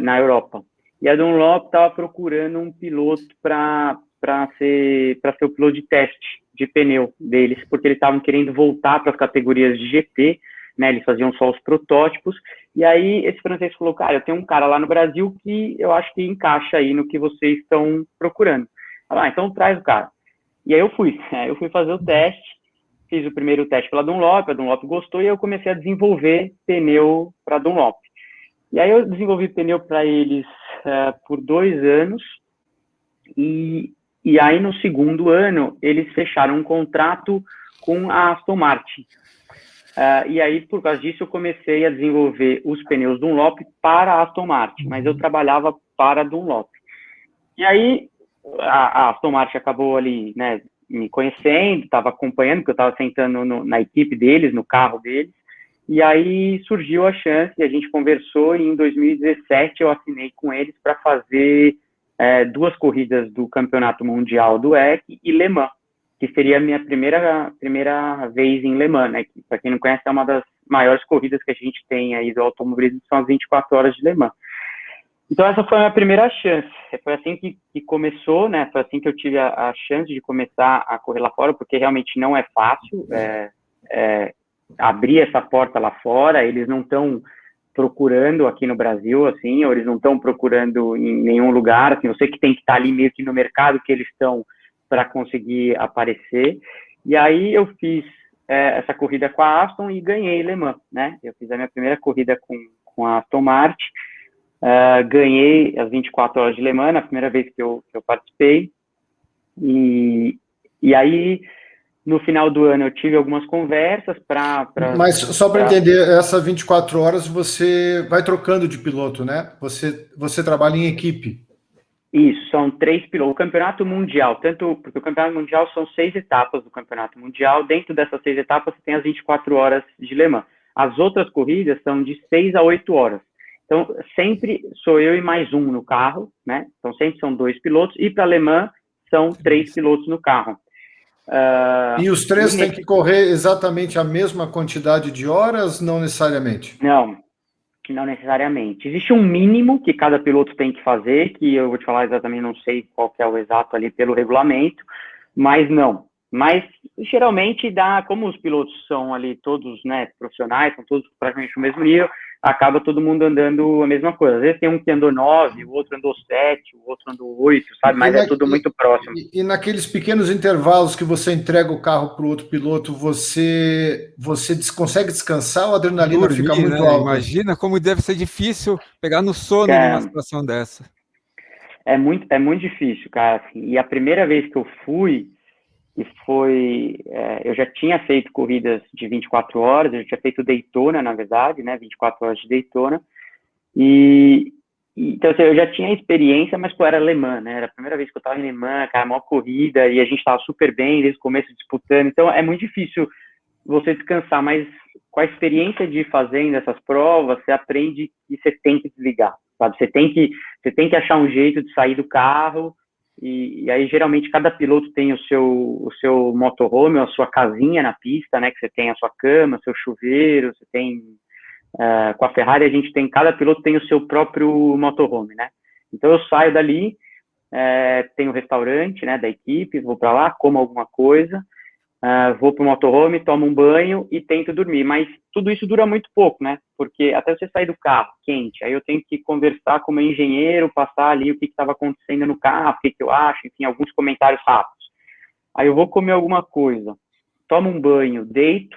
na Europa. E a Dunlop estava procurando um piloto para ser o piloto de teste de pneu deles, porque eles estavam querendo voltar para as categorias de GP, né? Eles faziam só os protótipos. E aí esse francês falou, cara, eu tenho um cara lá no Brasil que eu acho que encaixa aí no que vocês estão procurando. Então traz o cara. E aí eu fui fazer o teste, fiz o primeiro teste pela Dunlop, a Dunlop gostou e eu comecei a desenvolver pneu para a Dunlop. E aí eu desenvolvi pneu para eles por 2 anos e aí no segundo ano eles fecharam um contrato com a Aston Martin. E aí por causa disso eu comecei a desenvolver os pneus Dunlop para a Aston Martin, mas eu trabalhava para a Dunlop. E aí a Aston Martin acabou ali, né, me conhecendo, estava acompanhando, porque eu estava sentando na equipe deles, no carro deles, e aí surgiu a chance, e a gente conversou, e em 2017 eu assinei com eles para fazer 2 corridas do Campeonato Mundial do WEC e Le Mans, que seria a minha primeira vez em Le Mans, né, que, para quem não conhece, é uma das maiores corridas que a gente tem aí do automobilismo, são as 24 horas de Le Mans. Então, essa foi a minha primeira chance. Foi assim que começou, né? Foi assim que eu tive a chance de começar a correr lá fora, porque realmente não é fácil abrir essa porta lá fora. Eles não estão procurando aqui no Brasil, assim, ou eles não estão procurando em nenhum lugar. Assim, eu sei que tem que estar ali meio que no mercado que eles estão para conseguir aparecer. E aí eu fiz essa corrida com a Aston e ganhei Le Mans, né? Eu fiz a minha primeira corrida com a Aston Martin. Ganhei as 24 horas de Le Mans, a primeira vez que eu participei, e aí, no final do ano, eu tive algumas conversas para... Mas só para entender, essas 24 horas você vai trocando de piloto, né? Você trabalha em equipe. Isso, são 3 pilotos. O Campeonato Mundial, porque o Campeonato Mundial são 6 etapas do Campeonato Mundial, dentro dessas 6 etapas você tem as 24 horas de Le Mans. As outras corridas são de 6 a 8 horas. Então, sempre sou eu e mais um no carro, né? Então, sempre são 2 pilotos. E para Le Mans, são 3 pilotos no carro. E os 3 têm que correr exatamente a mesma quantidade de horas? Não necessariamente? Não necessariamente. Existe um mínimo que cada piloto tem que fazer, que eu vou te falar exatamente, não sei qual que é o exato ali pelo regulamento, mas não. Mas, geralmente, como os pilotos são ali todos, né, profissionais, são todos praticamente no mesmo nível, acaba todo mundo andando a mesma coisa. Às vezes tem um que andou 9, o outro andou 7, o outro andou 8, sabe? Mas é tudo muito próximo. E naqueles pequenos intervalos que você entrega o carro para o outro piloto, você consegue descansar ou a adrenalina fica muito alta? Imagina como deve ser difícil pegar no sono numa situação dessa. É muito difícil, cara. Assim, e a primeira vez que eu fui, eu já tinha feito corridas de 24 horas, eu já tinha feito Daytona, na verdade, né, 24 horas de Daytona, então assim, eu já tinha experiência, mas era Le Mans, né, era a primeira vez que eu estava em Le Mans, cara, a maior corrida, e a gente estava super bem desde o começo disputando, então é muito difícil você descansar, mas com a experiência de ir fazendo essas provas, você aprende que você tem que desligar, sabe, você tem que achar um jeito de sair do carro. E aí, geralmente, cada piloto tem o seu motorhome, a sua casinha na pista, né? Que você tem a sua cama, seu chuveiro, você tem... com a Ferrari, cada piloto tem o seu próprio motorhome, né? Então, eu saio dali, tem o restaurante, né, da equipe, vou para lá, como alguma coisa, vou pro motorhome, tomo um banho e tento dormir, mas tudo isso dura muito pouco, né? Porque até você sair do carro quente, aí eu tenho que conversar com o meu engenheiro, passar ali o que estava acontecendo no carro, o que eu acho, enfim, alguns comentários rápidos. Aí eu vou comer alguma coisa, tomo um banho, deito,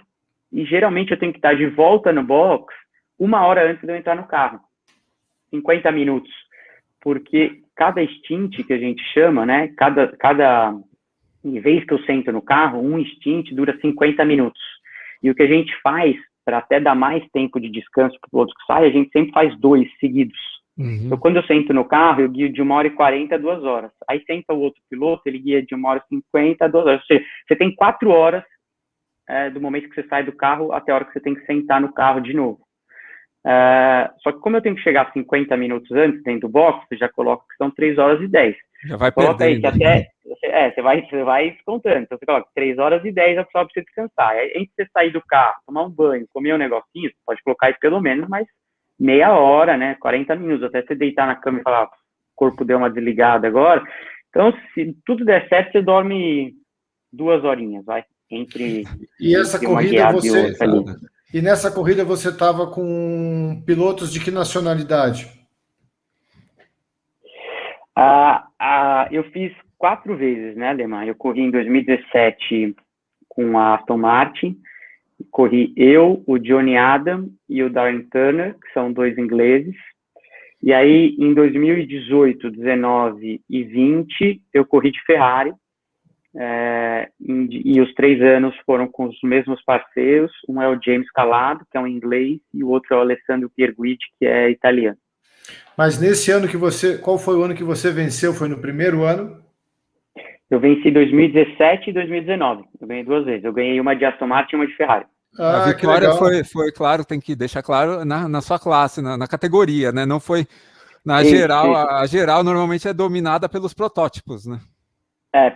e geralmente eu tenho que estar de volta no box 1 hora antes de eu entrar no carro. 50 minutos. Porque cada stint que a gente chama, né? Cada vez que eu sento no carro, um stint dura 50 minutos. E o que a gente faz, para até dar mais tempo de descanso para o piloto que sai, a gente sempre faz 2 seguidos. Então, quando eu sento no carro, eu guio de 1h40 a 2 horas. Aí senta o outro piloto, ele guia de 1h50 a 2 horas. Ou seja, você tem 4 horas do momento que você sai do carro até a hora que você tem que sentar no carro de novo. Só que como eu tenho que chegar 50 minutos antes dentro do box, você já coloca que são 3h10. Já vai coloca perdendo. Aí que até, você vai descontando. Então você coloca 3h10 a pessoa precisa descansar. Aí, antes de você sair do carro, tomar um banho, comer um negocinho, você pode colocar aí pelo menos mais meia hora, né? 40 minutos, até você deitar na cama e falar, o corpo deu uma desligada agora. Então, se tudo der certo, você dorme 2 horinhas, vai. E essa corrida E nessa corrida você estava com pilotos de que nacionalidade? Eu fiz 4 vezes, né, Alemã? Eu corri em 2017 com a Aston Martin, corri eu, o Johnny Adam e o Darren Turner, que são 2 ingleses. E aí, em 2018, 19 e 20, eu corri de Ferrari. E os 3 anos foram com os mesmos parceiros. Um é o James Calado, que é um inglês, e o outro é o Alessandro Pierguidi, que é italiano. Mas nesse ano qual foi o ano que você venceu? Foi no primeiro ano? Eu venci 2017 e 2019. Eu ganhei 2 vezes. Eu ganhei uma de Aston Martin e uma de Ferrari. A vitória foi, claro, tem que deixar claro, na sua classe, na categoria, né? Não foi na geral. Isso. A geral normalmente é dominada pelos protótipos, né?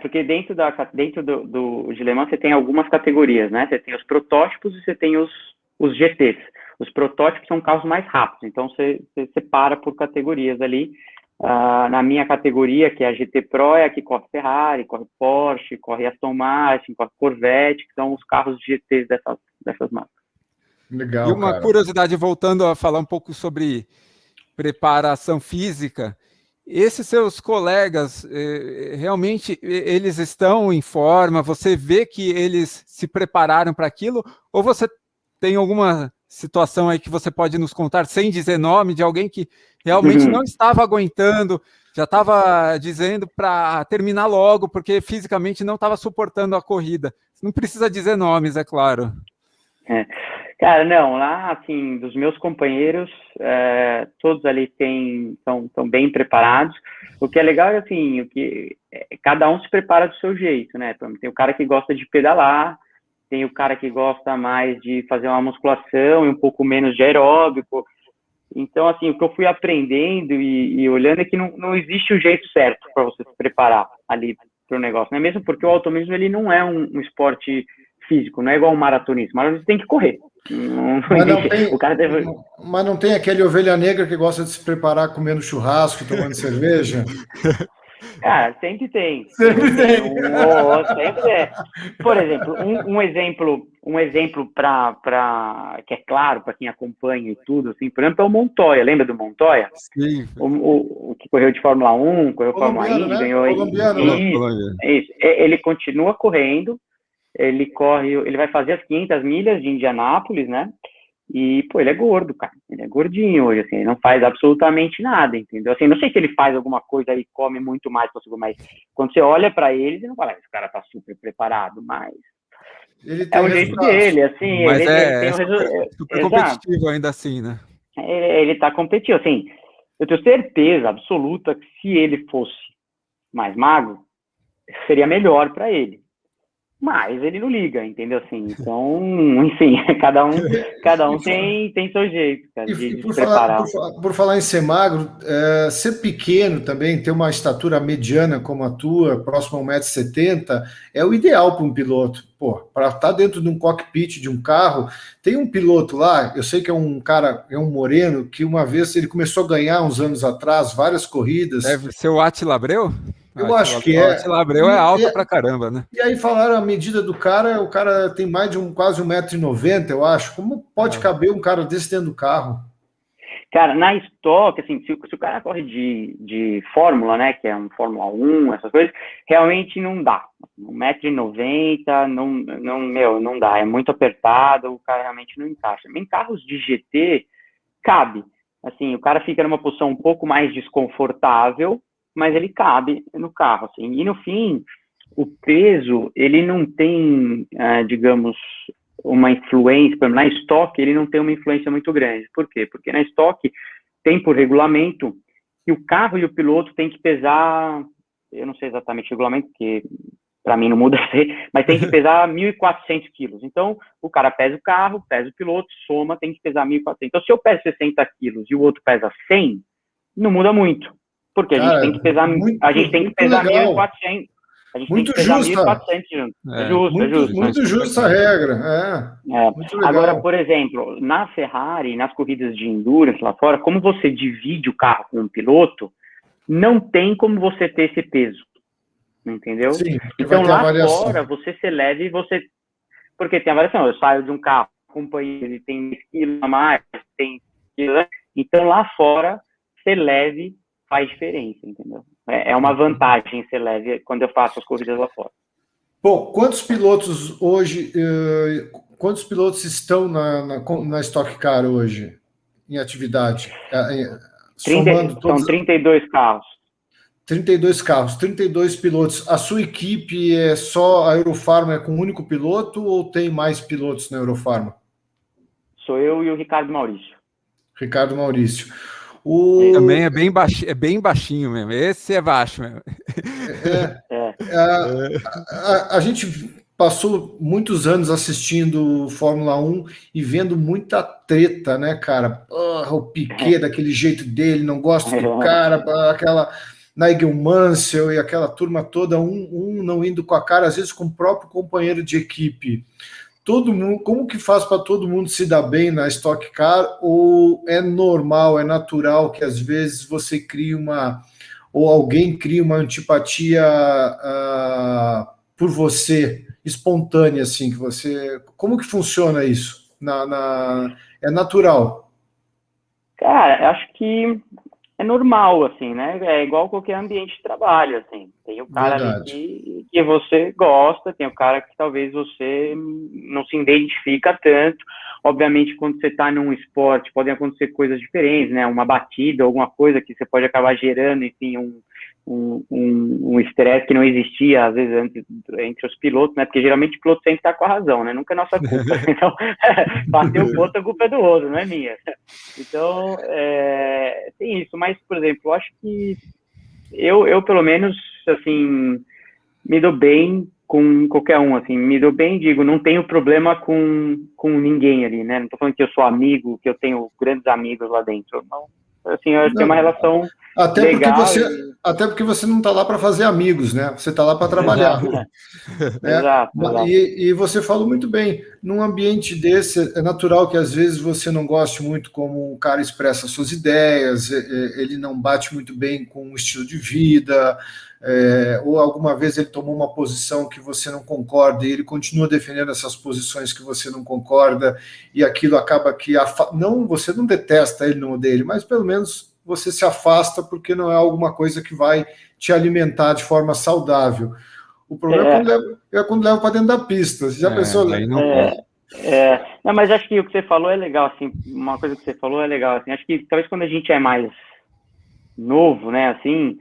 Porque dentro do de Le Mans você tem algumas categorias, né? Você tem os protótipos e você tem os GTs. Os protótipos são carros mais rápidos, então você separa por categorias ali. Na minha categoria, que é a GT Pro, é a que corre Ferrari, corre Porsche, corre Aston Martin, corre Corvette, que são os carros GTs dessas marcas. Legal, e uma curiosidade, voltando a falar um pouco sobre preparação física, esses seus colegas, realmente, eles estão em forma? Você vê que eles se prepararam para aquilo? Ou você tem alguma situação aí que você pode nos contar, sem dizer nome, de alguém que realmente não estava aguentando, já estava dizendo para terminar logo, porque fisicamente não estava suportando a corrida? Não precisa dizer nomes, é claro. Cara, não, lá, assim, dos meus companheiros, todos ali estão bem preparados. O que é legal é, assim, cada um se prepara do seu jeito, né? Tem o cara que gosta de pedalar, tem o cara que gosta mais de fazer uma musculação e um pouco menos de aeróbico. Então, assim, o que eu fui aprendendo e olhando é que não existe o jeito certo para você se preparar ali para o negócio, né? Mesmo porque o automobilismo, ele não é um esporte físico, não é igual um maratonismo. Maratonista tem que correr. Mas não tem aquele ovelha negra que gosta de se preparar comendo churrasco e tomando cerveja? Cara, sempre tem. Sempre tem. Sempre é. Por exemplo, um exemplo para que é claro para quem acompanha e tudo, assim, por exemplo, é o Montoya. Lembra do Montoya? Sim. O que correu de Fórmula 1, correu Fórmula Indy, né? Ganhou isso. Ele continua correndo. Ele vai fazer as 500 milhas de Indianápolis, né? E, pô, ele é gordo, cara. Ele é gordinho hoje, assim, ele não faz absolutamente nada, entendeu? Assim, não sei se ele faz alguma coisa e come muito mais possível, mas quando você olha pra ele, você não fala, esse cara tá super preparado, mas ele tem o jeito dele, assim. Mas ele tem super competitivo ainda assim, né? Ele tá competitivo, assim. Eu tenho certeza absoluta que se ele fosse mais magro, seria melhor pra ele. Mas ele não liga, entendeu? Assim, então, enfim, cada um tem seu jeito, cara, de se preparar. Por falar em ser magro, ser pequeno também, ter uma estatura mediana como a tua, próximo a 1,70 m, é o ideal para um piloto. Pô, para estar dentro de um cockpit de um carro, tem um piloto lá, eu sei que é um cara, é um moreno, que uma vez ele começou a ganhar uns anos atrás, várias corridas. Deve ser o Attila Abreu? Eu acho que é. A Abreu é alta pra caramba, né? E aí falaram a medida do cara, o cara tem mais de quase 1,90 m, eu acho. Como pode caber um cara desse dentro do carro? Cara, na Stock, assim, se o cara corre de Fórmula, né, que é um Fórmula 1, essas coisas, realmente não dá. 1,90 m, não dá. É muito apertado, o cara realmente não encaixa. Em carros de GT, cabe. Assim, o cara fica numa posição um pouco mais desconfortável, mas ele cabe no carro, assim. E no fim, o peso, ele não tem, digamos, uma influência, por exemplo, na Stock, ele não tem uma influência muito grande. Por quê? Porque na Stock tem por regulamento que o carro e o piloto tem que pesar, eu não sei exatamente o regulamento, porque para mim não muda, mas tem que pesar 1.400 quilos. Então, o cara pesa o carro, pesa o piloto, soma, tem que pesar 1.400. Então, se eu peso 60 quilos e o outro pesa 100, não muda muito. Porque a gente tem que pesar, a gente tem que pesar 1.400. A gente muito tem que pesar justa. 1.400 juntos. É justo, é justo. Muito justa a regra. Muito legal. Agora, por exemplo, na Ferrari, nas corridas de endurance lá fora, como você divide o carro com o piloto, não tem como você ter esse peso. Entendeu? Sim, então lá fora você se eleva e você. Porque tem a variação, eu saio de um carro, companheiro, ele tem quilos a mais, tem quilos, então lá fora ser leve faz diferença, entendeu? É uma vantagem ser leve quando eu faço as corridas lá fora. Bom, quantos pilotos hoje, quantos pilotos estão na Stock Car hoje em atividade? Somando todos... São 32 carros. 32 carros, 32 pilotos. A sua equipe é só a Eurofarma, é com um único piloto ou tem mais pilotos na Eurofarma? Sou eu e o Ricardo Maurício. Ricardo Maurício. Também é bem baixinho mesmo. Esse é baixo mesmo. A gente passou muitos anos assistindo Fórmula 1 e vendo muita treta, né, cara? O Piquet daquele jeito dele, não gosta do cara, aquela Nigel Mansell e aquela turma toda, um não indo com a cara, às vezes com o próprio companheiro de equipe. Todo mundo, como que faz para todo mundo se dar bem na Stock Car? Ou é normal, é natural que às vezes você cria ou alguém cria uma antipatia por você, espontânea, assim, que você... Como que funciona isso? É natural? Cara, eu acho que é normal, assim, né? É igual qualquer ambiente de trabalho, assim. Tem o cara ali que você gosta, tem o cara que talvez você não se identifica tanto. Obviamente, quando você está num esporte, podem acontecer coisas diferentes, né? Uma batida, alguma coisa que você pode acabar gerando, enfim, um estresse que não existia, às vezes, entre os pilotos, né? Porque geralmente o piloto sempre está com a razão, né? Nunca é nossa culpa. Então, bater o ponto, a culpa é do outro, não é minha. Então, tem isso. Mas, por exemplo, eu acho que eu pelo menos, assim, me dou bem com qualquer um, assim, me dou bem, digo, não tenho problema com ninguém ali, né? Não tô falando que eu sou amigo, que eu tenho grandes amigos lá dentro, não. Assim, eu acho que é uma relação legal. Até porque você não está lá para fazer amigos, né? Você está lá para trabalhar. Exato. E você falou muito bem, num ambiente desse, é natural que às vezes você não goste muito como um cara expressa suas ideias, ele não bate muito bem com o estilo de vida, ou alguma vez ele tomou uma posição que você não concorda e ele continua defendendo essas posições que você não concorda, e aquilo acaba que você não detesta ele, não odeia ele, mas pelo menos você se afasta porque não é alguma coisa que vai te alimentar de forma saudável. O problema é quando leva para dentro da pista. Você já pensou? Não, mas acho que o que você falou é legal, assim, uma coisa que você falou é legal, assim, acho que talvez quando a gente é mais novo, né, assim,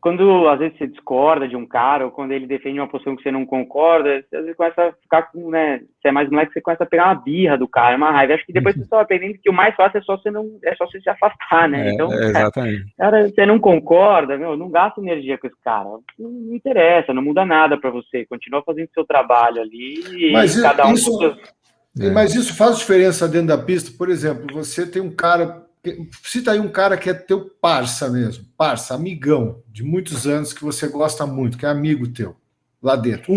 quando às vezes você discorda de um cara, ou quando ele defende uma posição que você não concorda, você às vezes começa a ficar com, né, você é mais moleque, você começa a pegar uma birra do cara, uma raiva. Acho que depois você só vai aprendendo que o mais fácil é só você se afastar, né? Então, exatamente. Cara, você não concorda, não gasta energia com esse cara. Não interessa, não muda nada para você. Continua fazendo seu trabalho ali. Mas cada um mas isso faz diferença dentro da pista. Por exemplo, você tem um cara... Cita aí um cara que é teu parça mesmo, amigão, de muitos anos, que você gosta muito, que é amigo teu, lá dentro.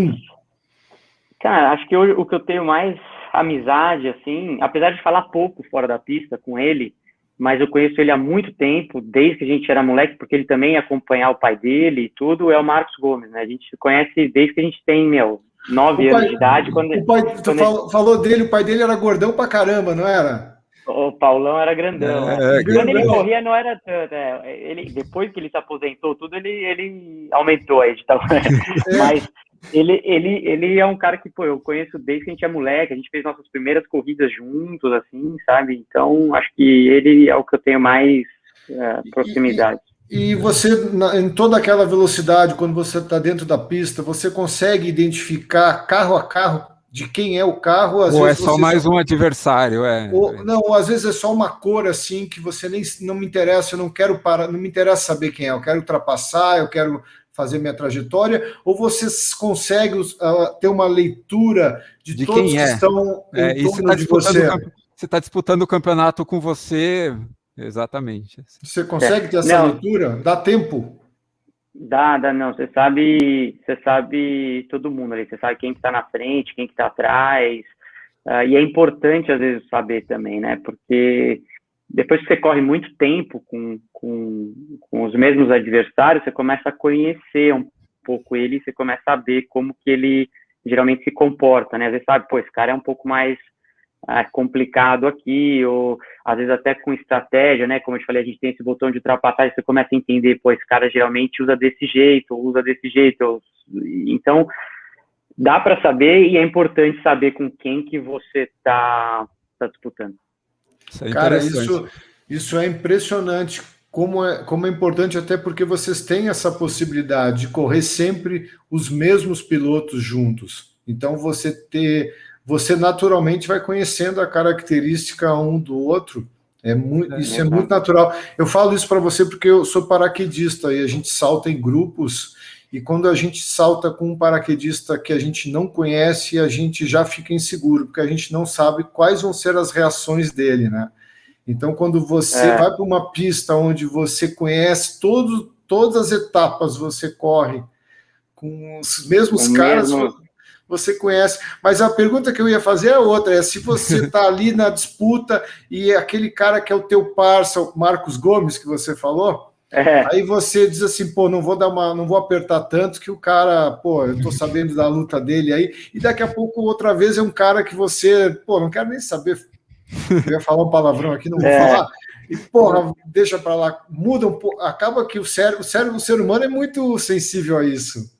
Cara, acho que hoje o que eu tenho mais amizade, assim, apesar de falar pouco fora da pista com ele, mas eu conheço ele há muito tempo, desde que a gente era moleque, porque ele também ia acompanhar o pai dele e tudo, é o Marcos Gomes, né? A gente se conhece desde que a gente tem, 9 anos de idade. Falou dele, o pai dele era gordão pra caramba, não era? O Paulão era grandão. Quando ele corria não era tanto. Depois que ele se aposentou, tudo ele aumentou aí de tamanho. Mas ele é um cara que, eu conheço desde que a gente é moleque, a gente fez nossas primeiras corridas juntos, assim, sabe? Então, acho que ele é o que eu tenho mais proximidade. E você, em toda aquela velocidade, quando você está dentro da pista, você consegue identificar carro a carro de quem é o carro? Ou é só mais um adversário? Não, às vezes é só uma cor assim que você não me interessa, eu não quero parar, não me interessa saber quem é, eu quero ultrapassar, eu quero fazer minha trajetória, ou você consegue ter uma leitura de todos que estão em torno de você? Você está disputando o campeonato com você, exatamente. Você consegue ter essa leitura? Dá tempo? Dá, não. Você sabe todo mundo ali. Você sabe quem que tá na frente, quem que tá atrás. E é importante, às vezes, saber também, né? Porque depois que você corre muito tempo com os mesmos adversários, você começa a conhecer um pouco ele, você começa a saber como que ele geralmente se comporta, né? Às vezes sabe, esse cara é um pouco mais complicado aqui, ou às vezes até com estratégia, né? Como eu te falei, a gente tem esse botão de ultrapassagem, você começa a entender, esse cara geralmente usa desse jeito. Então, dá para saber, e é importante saber com quem que você tá disputando. Cara, isso é impressionante, como é importante, até porque vocês têm essa possibilidade de correr sempre os mesmos pilotos juntos. Então, você naturalmente vai conhecendo a característica um do outro. Isso é muito natural. Eu falo isso para você porque eu sou paraquedista e a gente salta em grupos, e quando a gente salta com um paraquedista que a gente não conhece, a gente já fica inseguro, porque a gente não sabe quais vão ser as reações dele, né? Então, quando você vai para uma pista onde você conhece todas as etapas, você corre com os mesmos caras, você conhece. Mas a pergunta que eu ia fazer é outra, se você está ali na disputa e aquele cara que é o teu parça, o Marcos Gomes, que você falou, aí você diz assim, não vou apertar tanto que o cara, eu tô sabendo da luta dele aí, e daqui a pouco outra vez é um cara que você, não quero nem saber, eu ia falar um palavrão aqui, não vou falar, e deixa para lá, muda um pouco, acaba que o cérebro do ser humano é muito sensível a isso.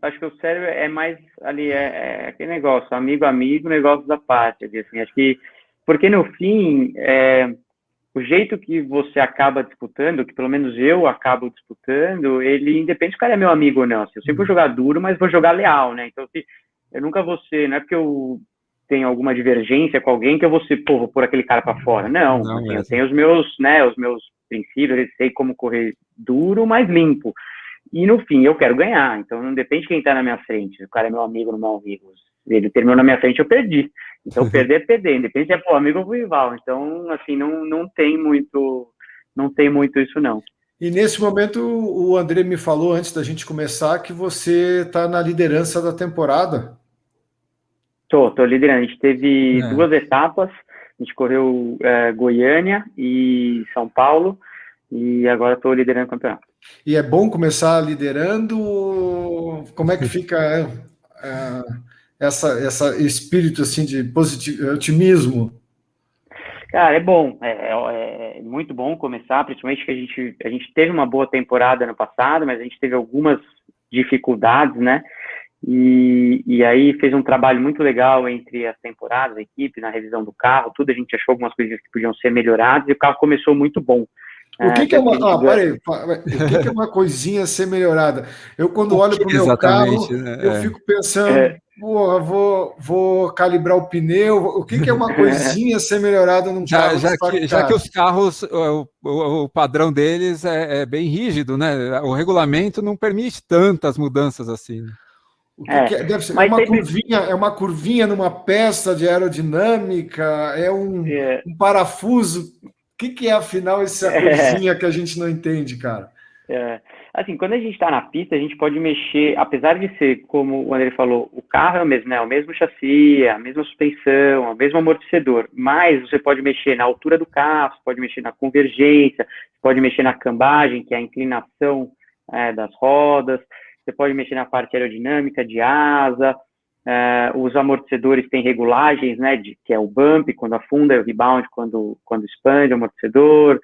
Acho que o cérebro é mais ali, aquele negócio, amigo, negócio da parte, assim, acho que, porque no fim, o jeito que você acaba disputando, que pelo menos eu acabo disputando, ele independe se o cara é meu amigo ou não, assim, eu sempre vou jogar duro, mas vou jogar leal, né, então eu nunca vou ser, não é porque eu tenho alguma divergência com alguém que eu vou ser, vou pôr aquele cara para fora, não assim, eu tenho os meus princípios, eu sei como correr duro, mas limpo. E no fim, eu quero ganhar, então não depende de quem está na minha frente. Se o cara é meu amigo ou não meu amigo. Ele terminou na minha frente, eu perdi. Então, perder é perder, independente se é amigo ou rival. Então, assim, não tem muito isso, não. E nesse momento, o André me falou, antes da gente começar, que você está na liderança da temporada. Tô liderando. A gente teve 2 etapas. A gente correu Goiânia e São Paulo. E agora estou liderando o campeonato. E é bom começar liderando? Como é que fica esse espírito assim de otimismo? Cara, é bom, é muito bom começar, principalmente que a gente teve uma boa temporada ano passado, mas a gente teve algumas dificuldades, né? E aí fez um trabalho muito legal entre as temporadas, a equipe, na revisão do carro, tudo, a gente achou algumas coisas que podiam ser melhoradas, e o carro começou muito bom. O que é uma coisinha a ser melhorada? Eu, quando olho para o meu carro, eu fico pensando, vou calibrar o pneu. O que é uma coisinha a ser melhorada num carro? Já que os carros, o padrão deles é bem rígido, né? O regulamento não permite tantas mudanças assim. O que deve ser uma curvinha numa peça de aerodinâmica, é um parafuso. O que é, afinal, essa coisinha que a gente não entende, cara? Assim, quando a gente está na pista, a gente pode mexer, apesar de ser, como o André falou, o carro é o mesmo, né? O mesmo chassi, a mesma suspensão, o mesmo amortecedor, mas você pode mexer na altura do carro, você pode mexer na convergência, você pode mexer na cambagem, que é a inclinação das rodas, você pode mexer na parte aerodinâmica de asa, os amortecedores têm regulagens, né? Que é o bump, quando afunda, e o rebound, quando expande o amortecedor.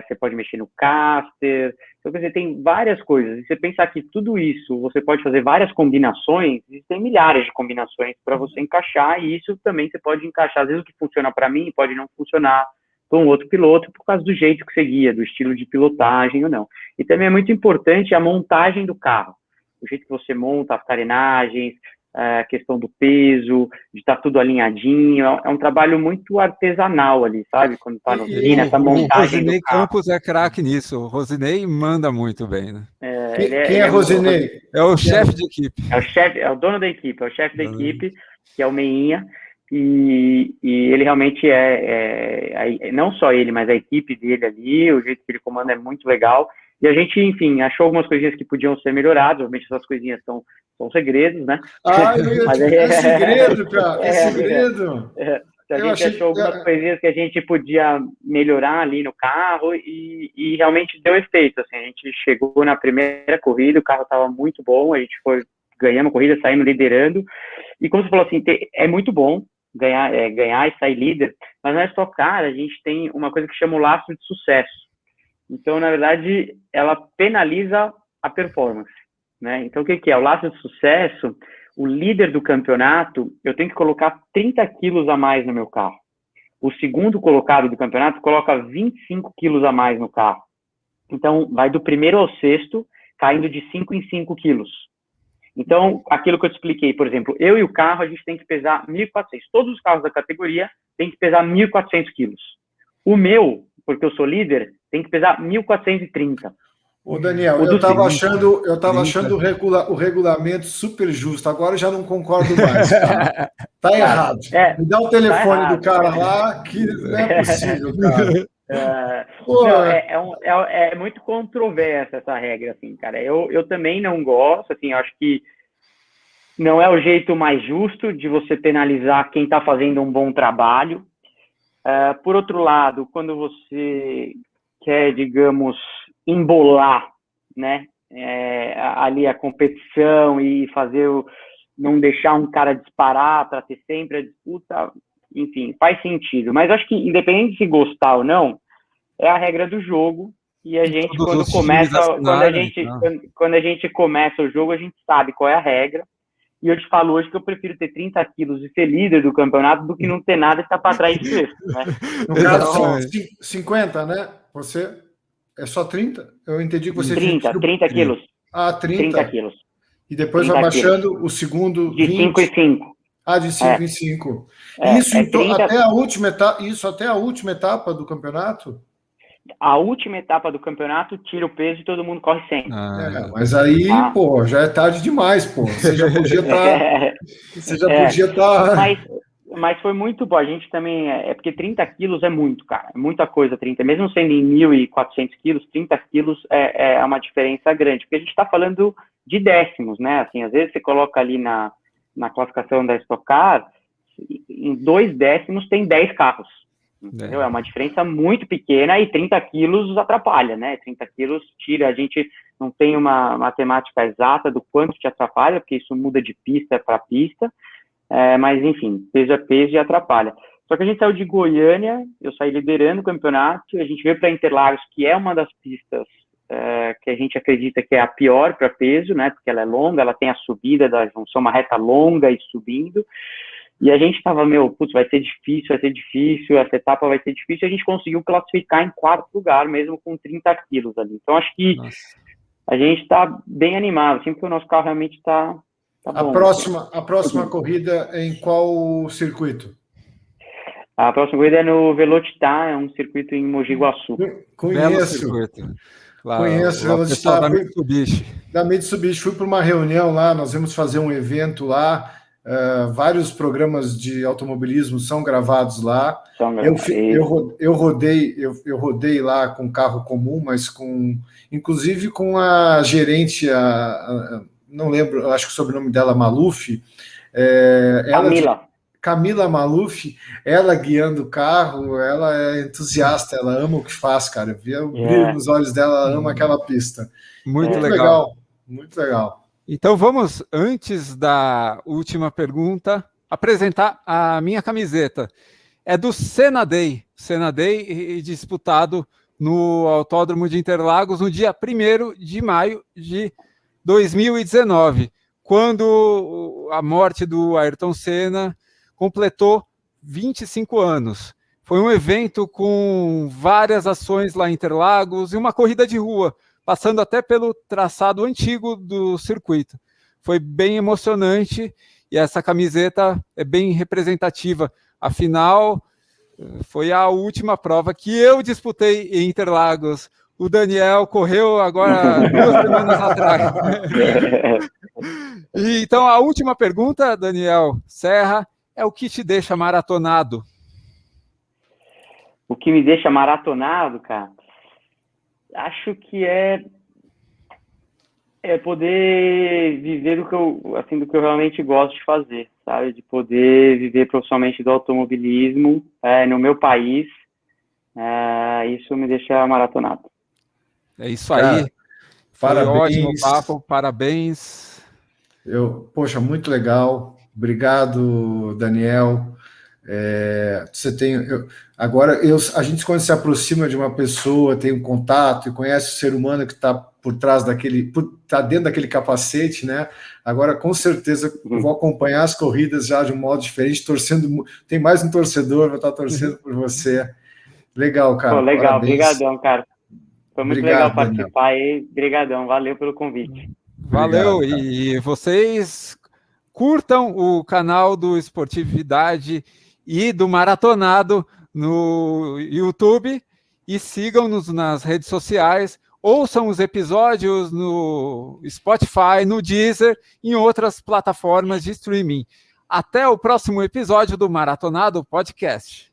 Você pode mexer no caster, então quer dizer, tem várias coisas. E você pensar que tudo isso, você pode fazer várias combinações, existem milhares de combinações para você encaixar, e isso também você pode encaixar, às vezes o que funciona para mim pode não funcionar com outro piloto, por causa do jeito que você guia, do estilo de pilotagem ou não. E também é muito importante a montagem do carro, o jeito que você monta as carenagens, a questão do peso, de estar tudo alinhadinho, é um trabalho muito artesanal ali, sabe? Quando está no usina, essa montagem. O Rosinei Campos é craque nisso, o Rosinei manda muito bem, né? Quem é Rosinei? É o chefe de equipe. É o dono da equipe, é o chefe da equipe, que é o Meinha, e ele realmente não só ele, mas a equipe dele ali, o jeito que ele comanda é muito legal. E a gente, enfim, achou algumas coisinhas que podiam ser melhoradas, obviamente essas coisinhas são segredos, né? É segredo, cara, é segredo. A gente achou algumas coisinhas que a gente podia melhorar ali no carro e realmente deu efeito, assim, a gente chegou na primeira corrida, o carro estava muito bom, a gente ganhamos a corrida, saímos liderando, e como você falou assim, é muito bom ganhar e sair líder, mas não é só, cara, a gente tem uma coisa que chama o laço de sucesso. Então, na verdade, ela penaliza a performance, né? Então, o que é? O laço de sucesso, o líder do campeonato, eu tenho que colocar 30 quilos a mais no meu carro. O segundo colocado do campeonato coloca 25 quilos a mais no carro. Então, vai do primeiro ao sexto, caindo de 5 em 5 quilos. Então, aquilo que eu te expliquei, por exemplo, eu e o carro, a gente tem que pesar 1.400. Todos os carros da categoria têm que pesar 1.400 quilos. O meu, porque eu sou líder, tem que pesar 1.430. Ô, Daniel, eu estava achando o regulamento super justo. Agora eu já não concordo mais. Tá, errado. Me dá o telefone do cara lá, que não é possível, cara. É muito controversa essa regra, assim, cara. Eu também não gosto, assim, eu acho que não é o jeito mais justo de você penalizar quem está fazendo um bom trabalho. Por outro lado, quando você quer, digamos, embolar, né, ali a competição e não deixar um cara disparar para ter sempre a disputa, enfim, faz sentido. Mas acho que, independente de se gostar ou não, é a regra do jogo, e a gente, quando a gente começa o jogo, a gente sabe qual é a regra. E eu te falo hoje que eu prefiro ter 30 quilos e ser líder do campeonato do que não ter nada e ficar para trás de sexto, né? No caso, 50, né? Você é só 30? Eu entendi que você... 30 quilos. 30 quilos. E depois vai baixando o segundo... De 5 em 5. De 5 em 5. Isso até a última etapa do campeonato? A última etapa do campeonato tira o peso e todo mundo corre sem. Mas aí, pô, já é tarde demais, pô. Você já podia estar... Mas foi muito bom. A gente também... porque 30 quilos é muito, cara. É muita coisa, 30. Mesmo sendo em 1.400 quilos, 30 quilos é uma diferença grande. Porque a gente está falando de décimos, né? Assim, às vezes você coloca ali na classificação da Stock Car, em 2 décimos tem 10 carros. Entendeu? É uma diferença muito pequena e 30 quilos atrapalha, né? 30 quilos tira, a gente não tem uma matemática exata do quanto te atrapalha, porque isso muda de pista para pista, mas enfim, peso é peso e atrapalha. Só que a gente saiu de Goiânia, eu saí liderando o campeonato, a gente veio para Interlagos, que é uma das pistas que a gente acredita que é a pior para peso, né? Porque ela é longa, ela tem a subida da junção, uma reta longa e subindo. E a gente estava, vai ser difícil, essa etapa vai ser difícil, e a gente conseguiu classificar em 4º lugar, mesmo com 30 quilos ali. Então, acho que a gente está bem animado, assim, porque o nosso carro realmente está bom. A próxima corrida é em qual circuito? A próxima corrida é no Velocitar, é um circuito em Mogi Guaçu. Conheço Velocitar. Da Mitsubishi. Da Mitsubishi, fui para uma reunião lá, nós vamos fazer um evento lá, vários programas de automobilismo são gravados lá. Eu rodei lá com carro comum, mas inclusive com a gerente, não lembro, acho que o sobrenome dela, Maluf. Camila Maluf, ela guiando o carro, ela é entusiasta, ela ama o que faz, cara. Eu via o brilho nos olhos dela, ela ama aquela pista. Muito legal. Muito legal. Então vamos, antes da última pergunta, apresentar a minha camiseta. É do Senna Day disputado no Autódromo de Interlagos no dia 1º de maio de 2019, quando a morte do Ayrton Senna completou 25 anos. Foi um evento com várias ações lá em Interlagos e uma corrida de rua, passando até pelo traçado antigo do circuito. Foi bem emocionante e essa camiseta é bem representativa. Afinal, foi a última prova que eu disputei em Interlagos. O Daniel correu agora 2 semanas atrás. E, então, a última pergunta, Daniel Serra, é o que te deixa maratonado? O que me deixa maratonado, cara, acho que é poder viver do que eu realmente gosto de fazer, sabe? De poder viver profissionalmente do automobilismo no meu país. Isso me deixa maratonado. É isso aí. Foi ótimo papo, parabéns. Poxa, muito legal. Obrigado, Daniel. A gente, quando se aproxima de uma pessoa, tem um contato e conhece o ser humano que está por trás está dentro daquele capacete, né? Agora, com certeza, eu vou acompanhar as corridas já de um modo diferente, torcendo. Tem mais um torcedor, vou estar torcendo por você. Legal, cara. Pô, legal, obrigadão, cara. Foi muito legal participar aí. Obrigadão, valeu pelo convite. Valeu, obrigado, e vocês curtam o canal do Esportividade e do Maratonado no YouTube e sigam-nos nas redes sociais, ouçam os episódios no Spotify, no Deezer e em outras plataformas de streaming. Até o próximo episódio do Maratonado Podcast.